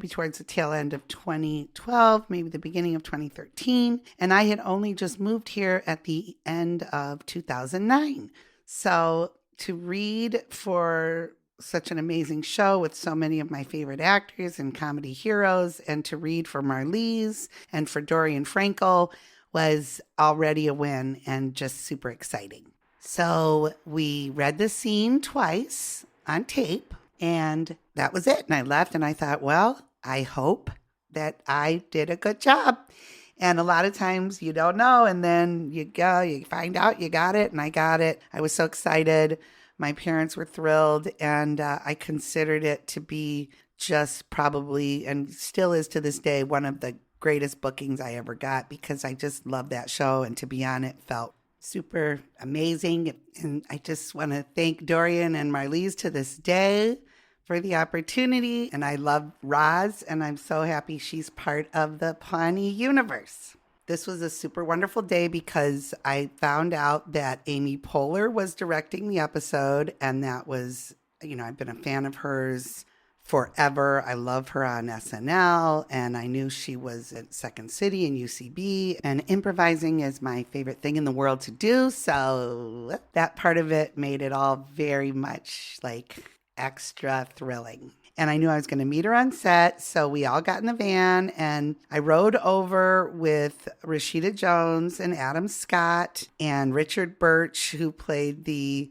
towards the tail end of 2012, maybe the beginning of 2013. And I had only just moved here at the end of 2009. So to read for such an amazing show with so many of my favorite actors and comedy heroes, and to read for Marlize and for Dorian Frankel was already a win and just super exciting. So we read the scene twice on tape, and that was it. And I left and I thought, well, I hope that I did a good job. And a lot of times you don't know. And then you go, you find out you got it. And I got it. I was so excited. My parents were thrilled. And I considered it to be just probably, and still is to this day, one of the greatest bookings I ever got, because I just love that show. And to be on it felt super amazing. And I just want to thank Dorian and Marlise to this day for the opportunity. And I love Roz, and I'm so happy she's part of the Pawnee universe. This was a super wonderful day because I found out that Amy Poehler was directing the episode, and that was, I've been a fan of hers forever. I love her on SNL, and I knew she was at Second City and UCB, and improvising is my favorite thing in the world to do. So that part of it made it all very much like extra thrilling. And I knew I was going to meet her on set. So we all got in the van and I rode over with Rashida Jones and Adam Scott and Richard Birch, who played the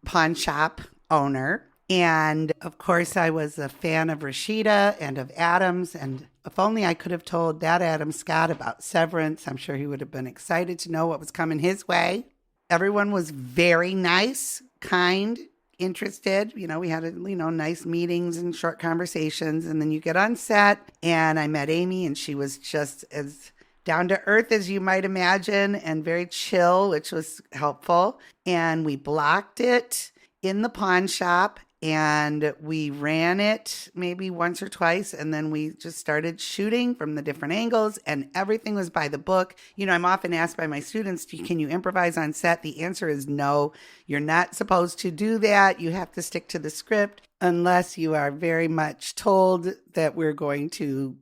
pawn shop owner. And of course, I was a fan of Rashida and of Adams. And if only I could have told that Adam Scott about Severance, I'm sure he would have been excited to know what was coming his way. Everyone was very nice, kind, interested. We had, nice meetings and short conversations. And then you get on set and I met Amy, and she was just as down to earth as you might imagine and very chill, which was helpful. And we blocked it in the pawn shop and we ran it maybe once or twice. And then we just started shooting from the different angles and everything was by the book. I'm often asked by my students, can you improvise on set? The answer is no. You're not supposed to do that. You have to stick to the script unless you are very much told that we're going to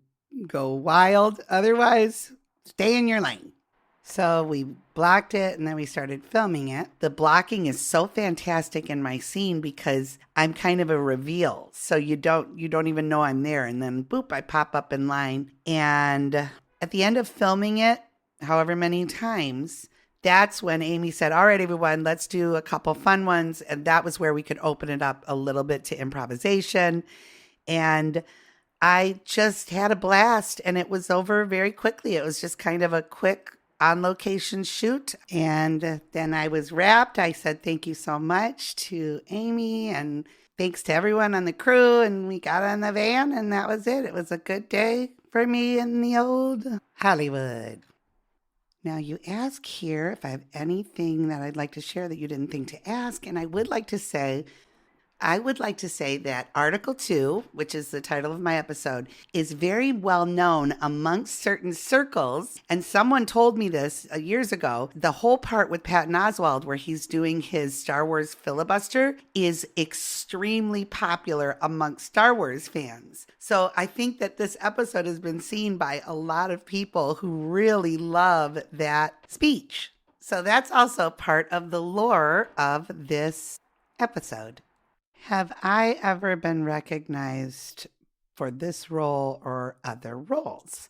go wild. Otherwise, stay in your lane. So we blocked it and then we started filming it. The blocking is so fantastic in my scene because I'm kind of a reveal. So you don't even know I'm there. And then boop, I pop up in line. And at the end of filming it, however many times, that's when Amy said, all right, everyone, let's do a couple fun ones. And that was where we could open it up a little bit to improvisation. And I just had a blast and it was over very quickly. It was just kind of a quick on location shoot. And then I was wrapped. I said, thank you so much to Amy and thanks to everyone on the crew. And we got on the van and that was it. It was a good day for me in the old Hollywood. Now you ask here if I have anything that I'd like to share that you didn't think to ask. And I would like to say that Article 2, which is the title of my episode, is very well known amongst certain circles. And someone told me this years ago. The whole part with Patton Oswalt where he's doing his Star Wars filibuster is extremely popular amongst Star Wars fans. So I think that this episode has been seen by a lot of people who really love that speech. So that's also part of the lore of this episode. Have I ever been recognized for this role or other roles?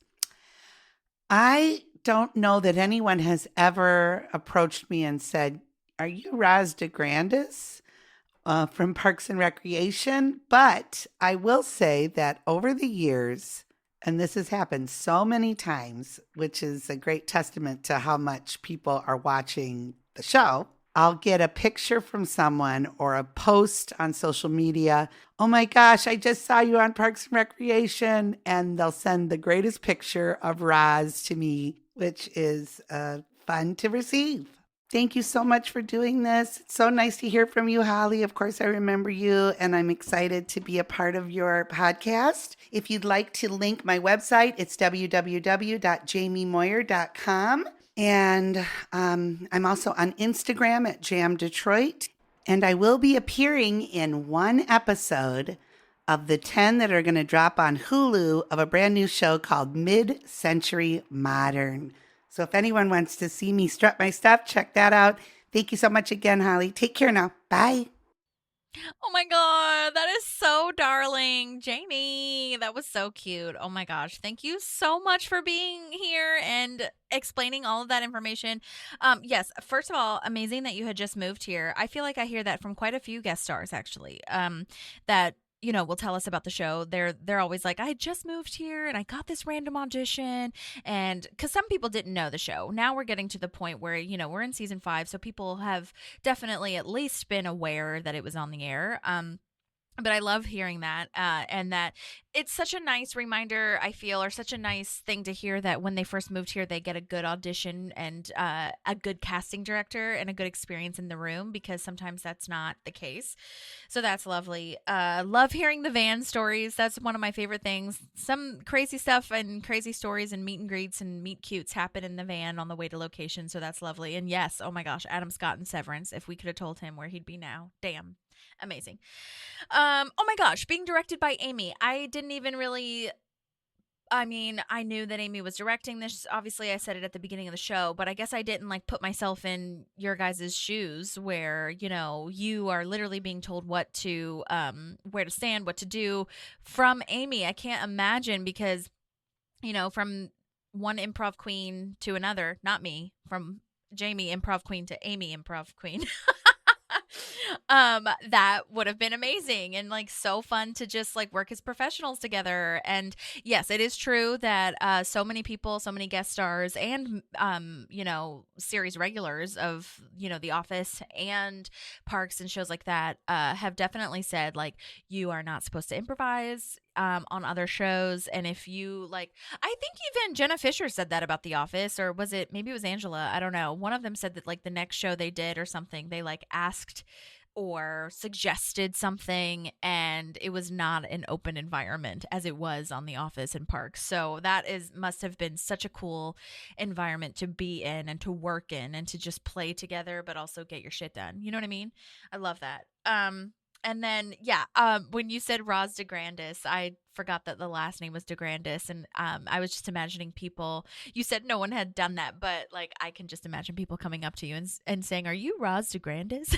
I don't know that anyone has ever approached me and said, are you Roz DeGrandis from Parks and Recreation? But I will say that over the years, and this has happened so many times, which is a great testament to how much people are watching the show, I'll get a picture from someone or a post on social media. Oh my gosh, I just saw you on Parks and Recreation. And they'll send the greatest picture of Roz to me, which is fun to receive. Thank you so much for doing this. It's so nice to hear from you, Holly. Of course, I remember you, and I'm excited to be a part of your podcast. If you'd like to link my website, it's www.jamiemoyer.com. And I'm also on Instagram at Jam Detroit. And I will be appearing in one episode of the 10 that are going to drop on Hulu of a brand new show called Mid-Century Modern. So if anyone wants to see me strut my stuff, check that out. Thank you so much again, Holly. Take care now. Bye. Oh my God, that is so darling. Jamie, that was so cute. Oh my gosh. Thank you so much for being here and explaining all of that information. Yes, first of all, amazing that you had just moved here. I feel like I hear that from quite a few guest stars, actually, that will tell us about the show, they're always like, I just moved here and I got this random audition. And because some people didn't know the show. Now we're getting to the point where, we're in season 5. So people have definitely at least been aware that it was on the air. But I love hearing that, and that it's such a nice reminder, I feel, or such a nice thing to hear that when they first moved here, they get a good audition and a good casting director and a good experience in the room, because sometimes that's not the case. So that's lovely. Love hearing the van stories. That's one of my favorite things. Some crazy stuff and crazy stories and meet and greets and meet cutes happen in the van on the way to location. So that's lovely. And yes, oh my gosh, Adam Scott and Severance. If we could have told him where he'd be now. Damn. Amazing. Oh my gosh, being directed by Amy. I didn't even really, I knew that Amy was directing this. Obviously, I said it at the beginning of the show, but I guess I didn't put myself in your guys' shoes where, you are literally being told what to, where to stand, what to do from Amy. I can't imagine, because, from one improv queen to another, not me, from Jamie improv queen to Amy improv queen. That would have been amazing and so fun to just work as professionals together. And yes, it is true that so many people, so many guest stars and series regulars of The Office and Parks and shows like that have definitely said you are not supposed to improvise on other shows. And if you I think even Jenna Fisher said that about The Office, or maybe it was Angela, I don't know, one of them said that the next show they did or something, they asked or suggested something, and it was not an open environment as it was on The Office and Parks. So that must have been such a cool environment to be in and to work in and to just play together, but also get your shit done. You know what I mean? I love that. And then, when you said Roz DeGrandis, I forgot that the last name was DeGrandis. And I was just imagining people, you said no one had done that, but I can just imagine people coming up to you and saying, are you Roz DeGrandis?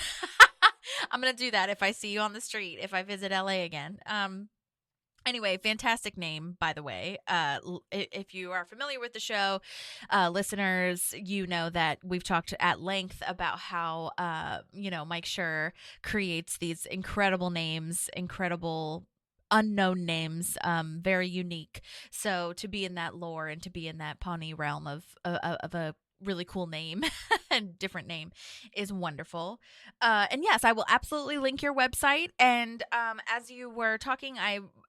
I'm going to do that if I see you on the street, if I visit LA again. Anyway, fantastic name, by the way. If you are familiar with the show, listeners, you know that we've talked at length about how, Mike Schur creates these incredible names, incredible unknown names, very unique. So to be in that lore and to be in that Pawnee realm of a really cool name and different name is wonderful. And yes, I will absolutely link your website. And as you were talking,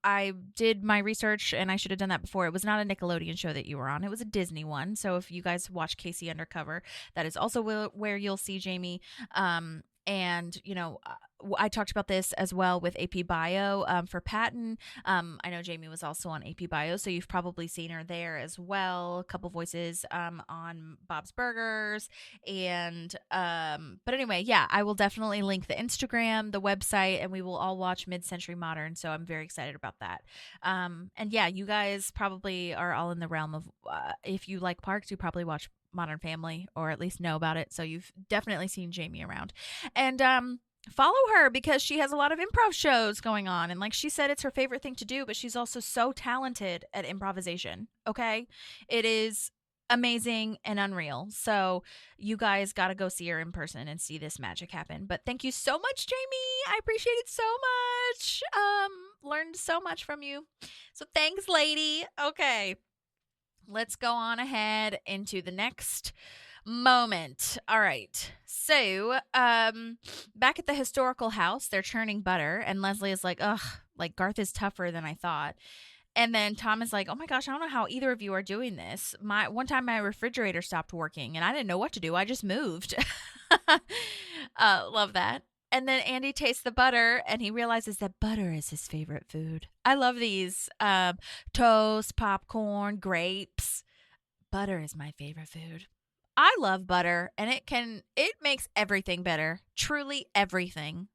I did my research, and I should have done that before. It was not a Nickelodeon show that you were on. It was a Disney one. So if you guys watch Casey Undercover, that is also where you'll see Jamie. And, I talked about this as well with AP Bio for Patton. I know Jamie was also on AP Bio, so you've probably seen her there as well. A couple voices on Bob's Burgers. And, but anyway, I will definitely link the Instagram, the website, and we will all watch Mid-Century Modern. So I'm very excited about that. And you guys probably are all in the realm of, if you like Parks, you probably watch Modern Family, or at least know about it. So you've definitely seen Jamie around. And follow her, because she has a lot of improv shows going on. And like she said, it's her favorite thing to do, but she's also so talented at improvisation. Okay. It is amazing and unreal. So you guys got to go see her in person and see this magic happen. But thank you so much, Jamie. I appreciate it so much. Learned so much from you. So thanks, lady. Okay. Let's go on ahead into the next moment. All right. So, back at the historical house, they're churning butter, and Leslie is like, ugh, Garth is tougher than I thought. And then Tom is like, oh my gosh, I don't know how either of you are doing this. One time my refrigerator stopped working, and I didn't know what to do. I just moved. Love that. And then Andy tastes the butter, and he realizes that butter is his favorite food. I love these. Toast, popcorn, grapes. Butter is my favorite food. I love butter, and it makes everything better. Truly everything.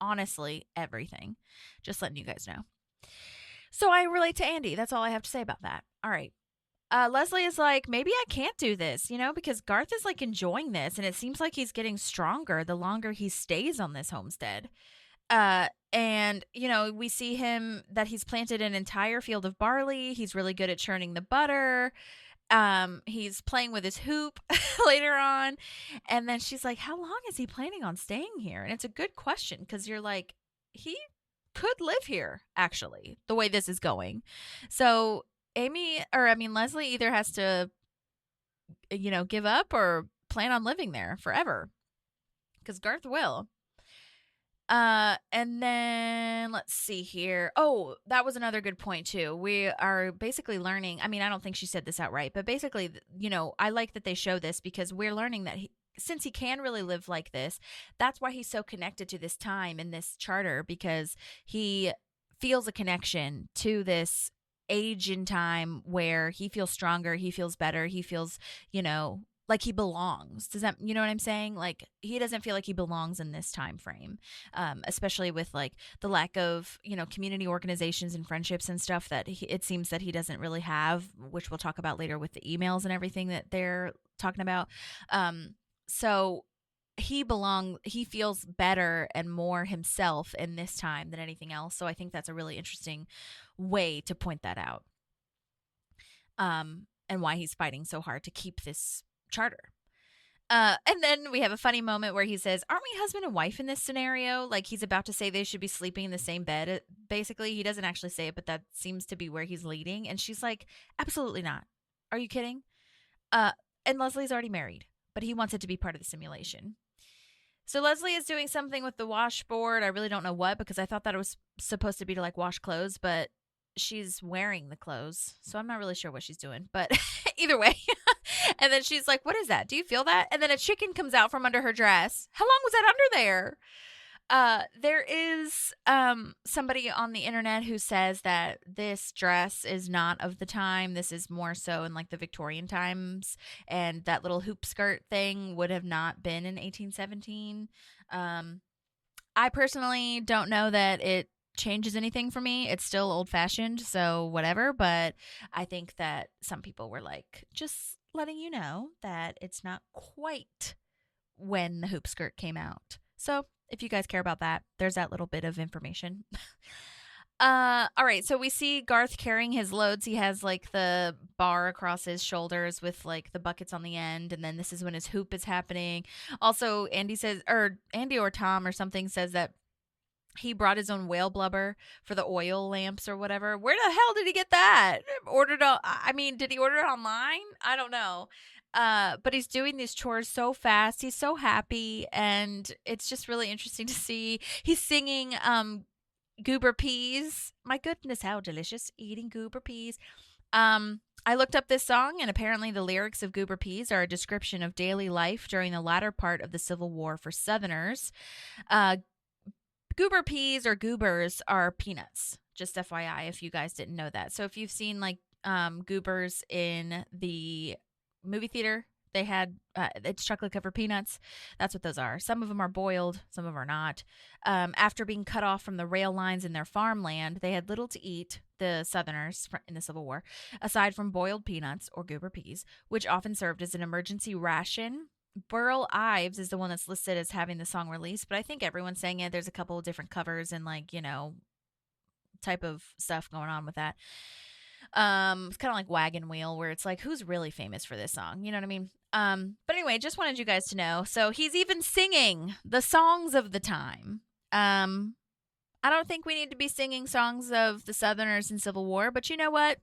Honestly, everything. Just letting you guys know. So I relate to Andy. That's all I have to say about that. All right. Leslie is like, maybe I can't do this, because Garth is enjoying this, and it seems like he's getting stronger the longer he stays on this homestead. And, we see him that he's planted an entire field of barley. He's really good at churning the butter. He's playing with his hoop later on. And then she's like, how long is he planning on staying here? And it's a good question, because you're like, he could live here, actually, the way this is going. So Leslie either has to, give up or plan on living there forever, because Garth will. And then let's see here. Oh, that was another good point too. We are basically learning. I mean, I don't think she said this outright, but basically, I like that they show this, because we're learning that since he can really live like this, that's why he's so connected to this time in this charter, because he feels a connection to this age in time where he feels stronger, he feels better, he feels, like he belongs. Does that, you know what I'm saying? Like, he doesn't feel like he belongs in this time frame, especially with like the lack of, community organizations and friendships and stuff that it seems that he doesn't really have, which we'll talk about later with the emails and everything that they're talking about. So he feels better and more himself in this time than anything else. So I think that's a really interesting way to point that out. And why he's fighting so hard to keep this charter. And then we have a funny moment where he says, aren't we husband and wife in this scenario? Like, he's about to say they should be sleeping in the same bed. Basically, he doesn't actually say it, but that seems to be where he's leading. And she's like, absolutely not. Are you kidding? And Leslie's already married, but he wants it to be part of the simulation. So Leslie is doing something with the washboard. I really don't know what, because I thought that it was supposed to be to like wash clothes, but she's wearing the clothes. So I'm not really sure what she's doing, but either way. And then she's like, what is that? Do you feel that? And then a chicken comes out from under her dress. How long was that under there? There is somebody on the internet who says that this dress is not of the time. This is more so in like the Victorian times, and that little hoop skirt thing would have not been in 1817. I personally don't know that it changes anything for me. It's still old fashioned, so whatever. But I think that some people were like, just letting you know that it's not quite when the hoop skirt came out. So if you guys care about that, there's that little bit of information. All right, so we see Garth carrying his loads. He has like the bar across his shoulders with like the buckets on the end, and then this is when his hoop is happening. Also, Andy or Tom or something says that he brought his own whale blubber for the oil lamps or whatever. Where the hell did he get that? Did he order it online? I don't know. But he's doing these chores so fast. He's so happy, and it's just really interesting to see. He's singing goober peas. My goodness, how delicious, eating goober peas. I looked up this song, and apparently the lyrics of Goober Peas are a description of daily life during the latter part of the Civil War for Southerners. Goober peas or goobers are peanuts, just FYI if you guys didn't know that. So if you've seen like goobers in the movie theater, they had it's chocolate covered peanuts. That's what those are. Some of them are boiled, some of them are not. After being cut off from the rail lines in their farmland, they had little to eat, the Southerners in the Civil War, aside from boiled peanuts or goober peas, which often served as an emergency ration. Burl Ives is the one that's listed as having the song released, but I think everyone sang it. There's a couple of different covers and like, type of stuff going on with that. It's kind of like Wagon Wheel, where it's like, who's really famous for this song? You know what I mean? But anyway, just wanted you guys to know. So he's even singing the songs of the time. I don't think we need to be singing songs of the Southerners in Civil War, but you know what?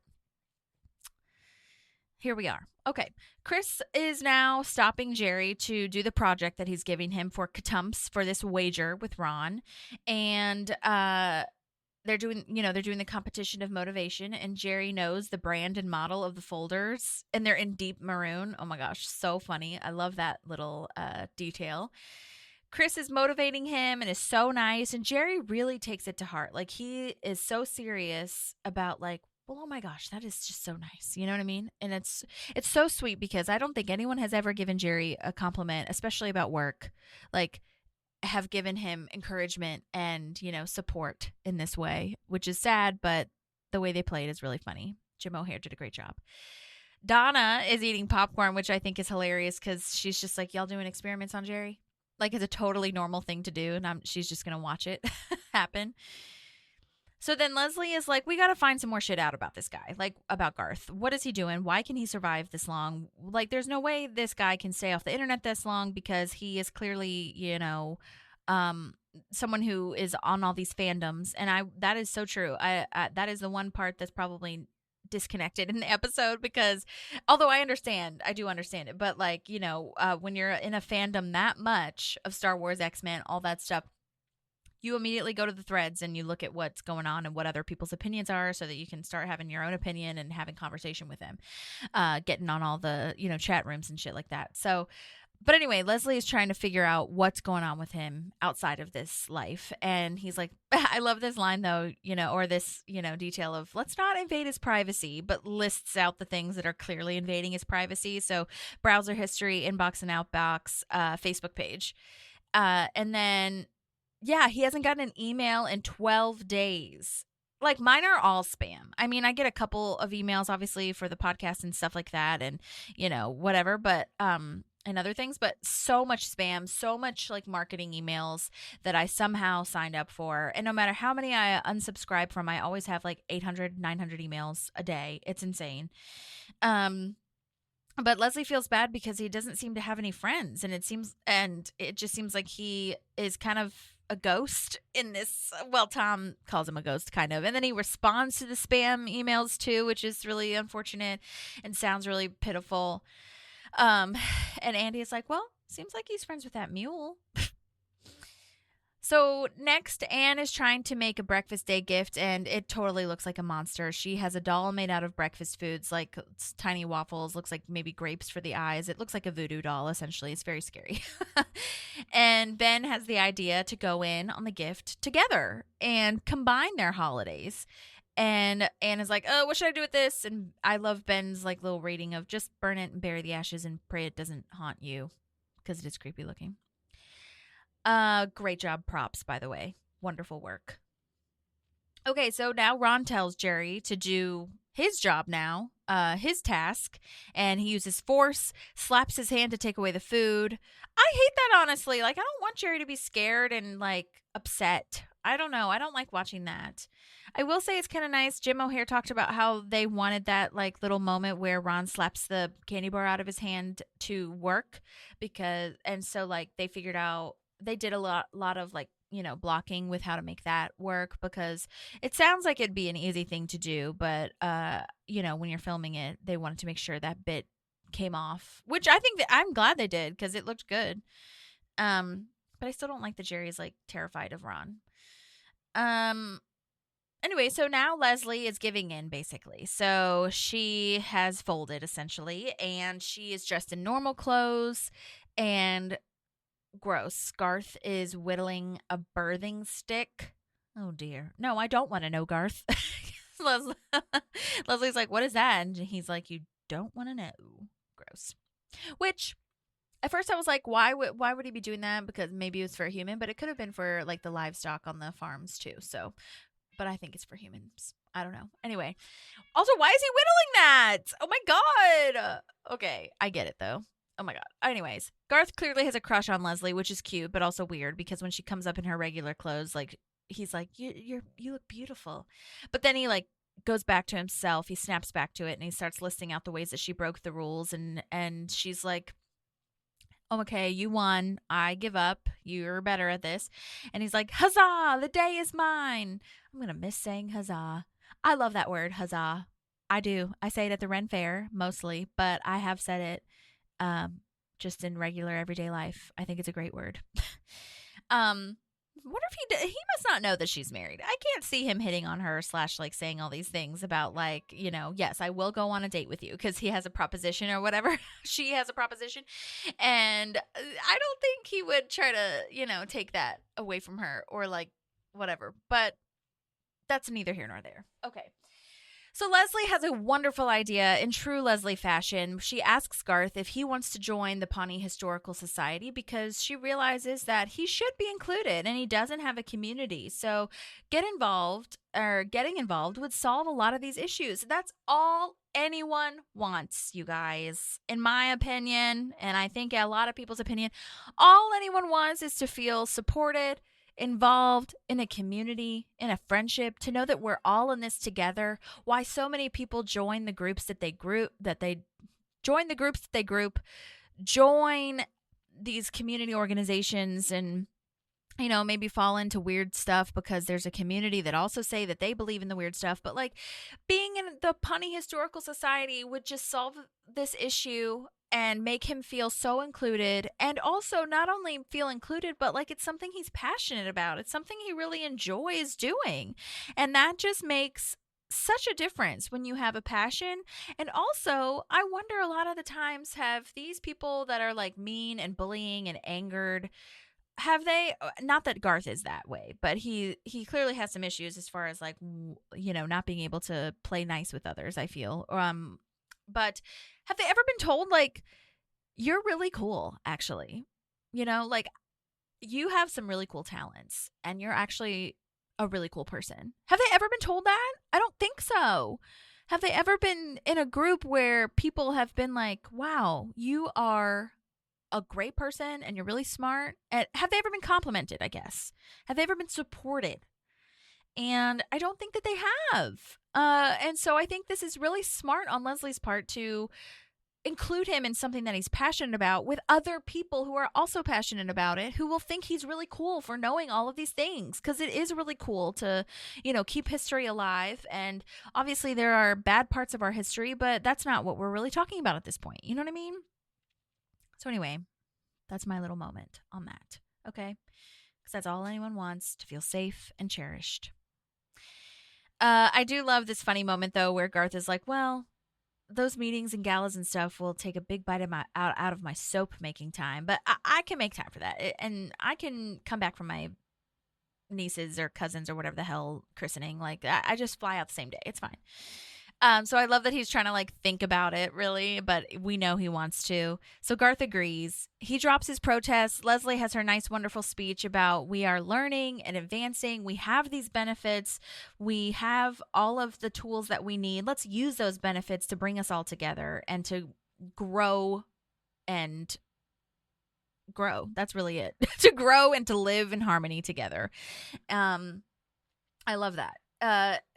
Here we are. Okay. Chris is now stopping Jerry to do the project that he's giving him for Katumps for this wager with Ron. And they're doing the competition of motivation, and Jerry knows the brand and model of the folders, and they're in deep maroon. Oh my gosh, so funny. I love that little detail. Chris is motivating him and is so nice, and Jerry really takes it to heart. Like, he is so serious about like, well, oh my gosh, that is just so nice. You know what I mean? And it's so sweet, because I don't think anyone has ever given Jerry a compliment, especially about work, like have given him encouragement and, support in this way, which is sad, but the way they played is really funny. Jaime Moyer did a great job. Donna is eating popcorn, which I think is hilarious, because she's just like, y'all doing experiments on Jerry? Like, it's a totally normal thing to do, and she's just going to watch it happen. So then Leslie is like, we got to find some more shit out about this guy, like about Garth. What is he doing? Why can he survive this long? Like, there's no way this guy can stay off the internet this long, because he is clearly, someone who is on all these fandoms, and that is so true. I that is the one part that's probably disconnected in the episode, because although I do understand it, but like, when you're in a fandom that much of Star Wars, X-Men, all that stuff, you immediately go to the threads and you look at what's going on and what other people's opinions are, so that you can start having your own opinion and having conversation with them, getting on all the, chat rooms and shit like that. So, but anyway, Leslie is trying to figure out what's going on with him outside of this life. And he's like, I love this line though, or this, detail of, let's not invade his privacy, but lists out the things that are clearly invading his privacy. So browser history, inbox and outbox, Facebook page. And then, yeah, he hasn't gotten an email in 12 days. Like, mine are all spam. I mean, I get a couple of emails, obviously, for the podcast and stuff like that, and, whatever, but, and other things, but so much spam, so much, like, marketing emails that I somehow signed up for. And no matter how many I unsubscribe from, I always have, like, 800, 900 emails a day. It's insane. But Leslie feels bad because he doesn't seem to have any friends, and it just seems like he is kind of a ghost in this. Well, Tom calls him a ghost, kind of, and then he responds to the spam emails too, which is really unfortunate and sounds really pitiful. And Andy is like, well, seems like he's friends with that mule. So next, Anne is trying to make a breakfast day gift, and it totally looks like a monster. She has a doll made out of breakfast foods, like tiny waffles, looks like maybe grapes for the eyes. It looks like a voodoo doll, essentially. It's very scary. And Ben has the idea to go in on the gift together and combine their holidays. And Anne is like, oh, what should I do with this? And I love Ben's like little rating of just burn it and bury the ashes and pray it doesn't haunt you, because it is creepy looking. Great job, props, by the way. Wonderful work. Okay, so now Ron tells Jerry to do his job now, his task, and he uses force, slaps his hand to take away the food. I hate that, honestly. Like, I don't want Jerry to be scared and, like, upset. I don't know. I don't like watching that. I will say it's kind of nice. Jim O'Hare talked about how they wanted that, like, little moment where Ron slaps the candy bar out of his hand to work, and so, like, they figured out, they did a lot of, like, blocking with how to make that work, because it sounds like it'd be an easy thing to do, but when you're filming it, they wanted to make sure that bit came off, which I think that I'm glad they did, because it looked good. But I still don't like that Jerry's, like, terrified of Ron. Anyway, so now Leslie is giving in, basically. So she has folded, essentially, and she is dressed in normal clothes, and gross. Garth is whittling a birthing stick. Oh dear. No, I don't want to know, Garth. Leslie's like, what is that? And he's like, you don't want to know. Gross. Which, at first I was like, why would he be doing that? Because maybe it was for a human, but it could have been for, like, the livestock on the farms too. So, but I think it's for humans. I don't know. Anyway. Also, why is he whittling that? Oh my God. Okay. I get it though. Oh my God. Anyways, Garth clearly has a crush on Leslie, which is cute, but also weird, because when she comes up in her regular clothes, like, he's like, you look beautiful. But then he, like, goes back to himself. He snaps back to it, and he starts listing out the ways that she broke the rules. And she's like, oh, okay, you won. I give up. You're better at this. And he's like, huzzah, the day is mine. I'm going to miss saying huzzah. I love that word, huzzah. I do. I say it at the Ren Fair mostly, but I have said it just in regular everyday life. I think it's a great word. What if he must not know that she's married. I can't see him hitting on her / like saying all these things about, like, yes, I will go on a date with you, because he has a proposition or whatever. She has a proposition. And I don't think he would try to, take that away from her or, like, whatever. But that's neither here nor there. Okay. So Leslie has a wonderful idea in true Leslie fashion. She asks Garth if he wants to join the Pawnee Historical Society, because she realizes that he should be included and he doesn't have a community. So getting involved would solve a lot of these issues. That's all anyone wants, you guys. In my opinion, and I think a lot of people's opinion, all anyone wants is to feel supported, involved in a community, in a friendship, to know that we're all in this together. Why so many people join the groups that they join these community organizations and maybe fall into weird stuff because there's a community that also say that they believe in the weird stuff. But like being in the Pawnee Historical Society would just solve this issue and make him feel so included, and also not only feel included, but like it's something he's passionate about. It's something he really enjoys doing. And that just makes such a difference when you have a passion. And also, I wonder a lot of the times, have these people that are like mean and bullying and angered, have they, not that Garth is that way, but he clearly has some issues as far as like, not being able to play nice with others, I feel. But have they ever been told, like, you're really cool, actually? Like, you have some really cool talents, and you're actually a really cool person. Have they ever been told that? I don't think so. Have they ever been in a group where people have been like, wow, you are a great person, and you're really smart? And have they ever been complimented, I guess? Have they ever been supported? And I don't think that they have. And so I think this is really smart on Leslie's part to include him in something that he's passionate about with other people who are also passionate about it, who will think he's really cool for knowing all of these things, because it is really cool to, keep history alive. And obviously there are bad parts of our history, but that's not what we're really talking about at this point. You know what I mean? So anyway, that's my little moment on that. Okay? Because that's all anyone wants, to feel safe and cherished. I do love this funny moment, though, where Garth is like, well, those meetings and galas and stuff will take a big bite of out of my soap making time, but I can make time for that. And I can come back from my nieces or cousins or whatever the hell christening. Like, I just fly out the same day. It's fine. So I love that he's trying to like think about it, really, but we know he wants to. So Garth agrees. He drops his protest. Leslie has her nice, wonderful speech about we are learning and advancing. We have these benefits. We have all of the tools that we need. Let's use those benefits to bring us all together and to grow and grow. That's really it. To grow and to live in harmony together. I love that.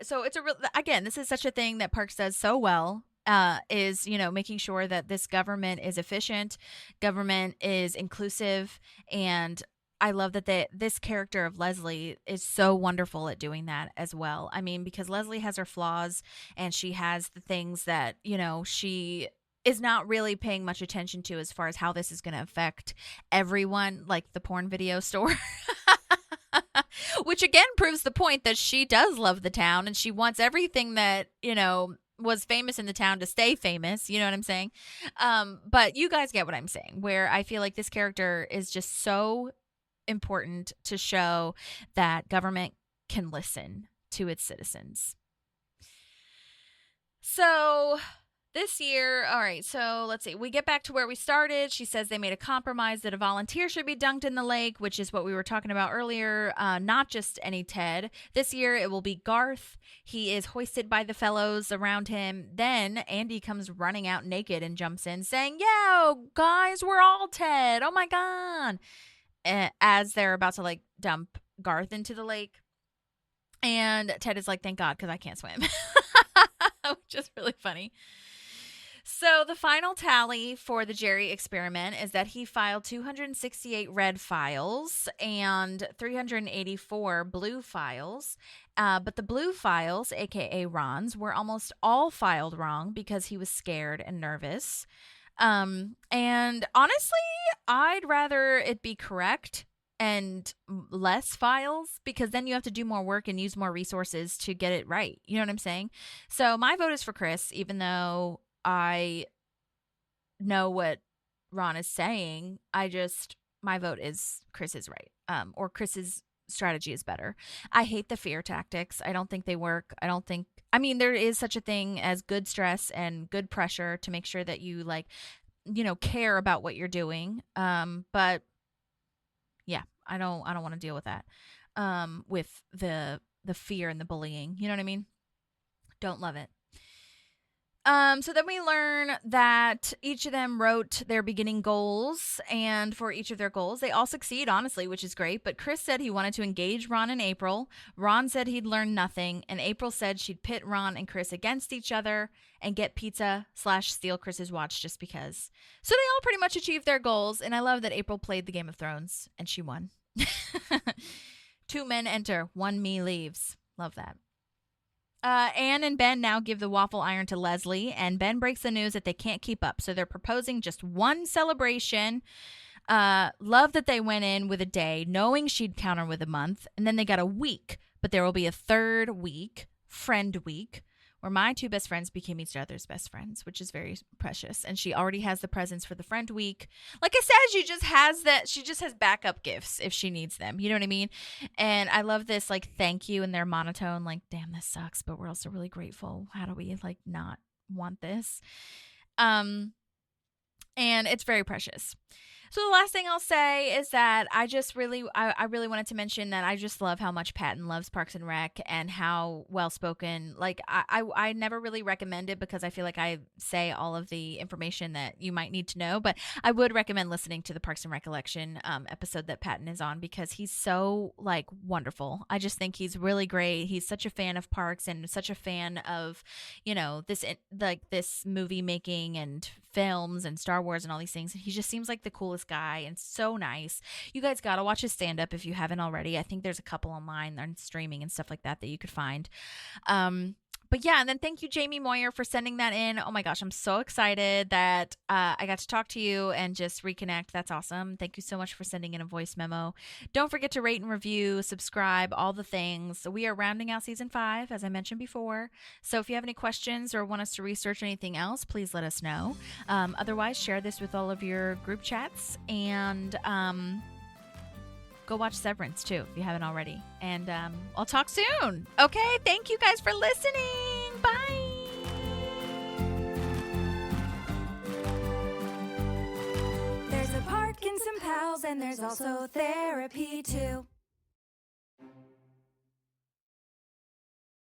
So it's again, this is such a thing that Parks does so well, is, making sure that this government is efficient, government is inclusive. And I love that this character of Leslie is so wonderful at doing that as well. I mean, because Leslie has her flaws, and she has the things that, she is not really paying much attention to as far as how this is going to affect everyone, like the porn video store. Which again proves the point that she does love the town, and she wants everything that, was famous in the town to stay famous. You know what I'm saying? But you guys get what I'm saying, where I feel like this character is just so important to show that government can listen to its citizens. So this year, all right, so let's see. We get back to where we started. She says they made a compromise that a volunteer should be dunked in the lake, which is what we were talking about earlier, not just any Ted. This year, it will be Garth. He is hoisted by the fellows around him. Then Andy comes running out naked and jumps in saying, yo, guys, we're all Ted. Oh, my God. As they're about to, like, dump Garth into the lake. And Ted is like, thank God, because I can't swim. Which is really funny. So the final tally for the Jerry experiment is that he filed 268 red files and 384 blue files. But the blue files, aka Ron's, were almost all filed wrong because he was scared and nervous. And honestly, I'd rather it be correct and less files, because then you have to do more work and use more resources to get it right. You know what I'm saying? So my vote is for Chris, even though I know what Ron is saying. My vote is Chris is right. Or Chris's strategy is better. I hate the fear tactics. I don't think they work. There is such a thing as good stress and good pressure to make sure that you care about what you're doing. But yeah, I don't want to deal with that. With the fear and the bullying. You know what I mean? Don't love it. So then we learn that each of them wrote their beginning goals, and for each of their goals, they all succeed, honestly, which is great. But Chris said he wanted to engage Ron and April. Ron said he'd learn nothing, and April said she'd pit Ron and Chris against each other and get pizza/steal Chris's watch just because. So they all pretty much achieved their goals, and I love that April played the Game of Thrones, and she won. Two men enter, one me leaves. Love that. Anne and Ben now give the waffle iron to Leslie, and Ben breaks the news that they can't keep up, so they're proposing just one celebration. Love that they went in with a day, knowing she'd counter with a month, and then they got a week, but there will be a third week, friend week, where my two best friends became each other's best friends, which is very precious. And she already has the presents for the friend week. Like I said, she just has backup gifts if she needs them. You know what I mean? And I love this, like, thank you in their monotone, like, damn, this sucks, but we're also really grateful. How do we, like, not want this? And it's very precious. So the last thing I'll say is that I really wanted to mention that I just love how much Patton loves Parks and Rec and how well spoken. Like I never really recommend it because I feel like I say all of the information that you might need to know, but I would recommend listening to the Parks and Recollection episode that Patton is on because he's so like wonderful. I just think he's really great. He's such a fan of parks and such a fan of, you know, this movie making and films and Star Wars and all these things. He just seems like the coolest guy and so nice. You guys gotta watch his stand-up if you haven't already. I think there's a couple online on streaming and stuff like that you could find. But yeah, and then thank you, Jaime Moyer, for sending that in. Oh my gosh, I'm so excited that I got to talk to you and just reconnect. That's awesome. Thank you so much for sending in a voice memo. Don't forget to rate and review, subscribe, all the things. So we are rounding out season 5, as I mentioned before. So if you have any questions or want us to research anything else, please let us know. Otherwise, share this with all of your group chats and go watch Severance too if you haven't already. And I'll talk soon. Okay, thank you guys for listening. Bye. There's a park and some pals, and there's also therapy too.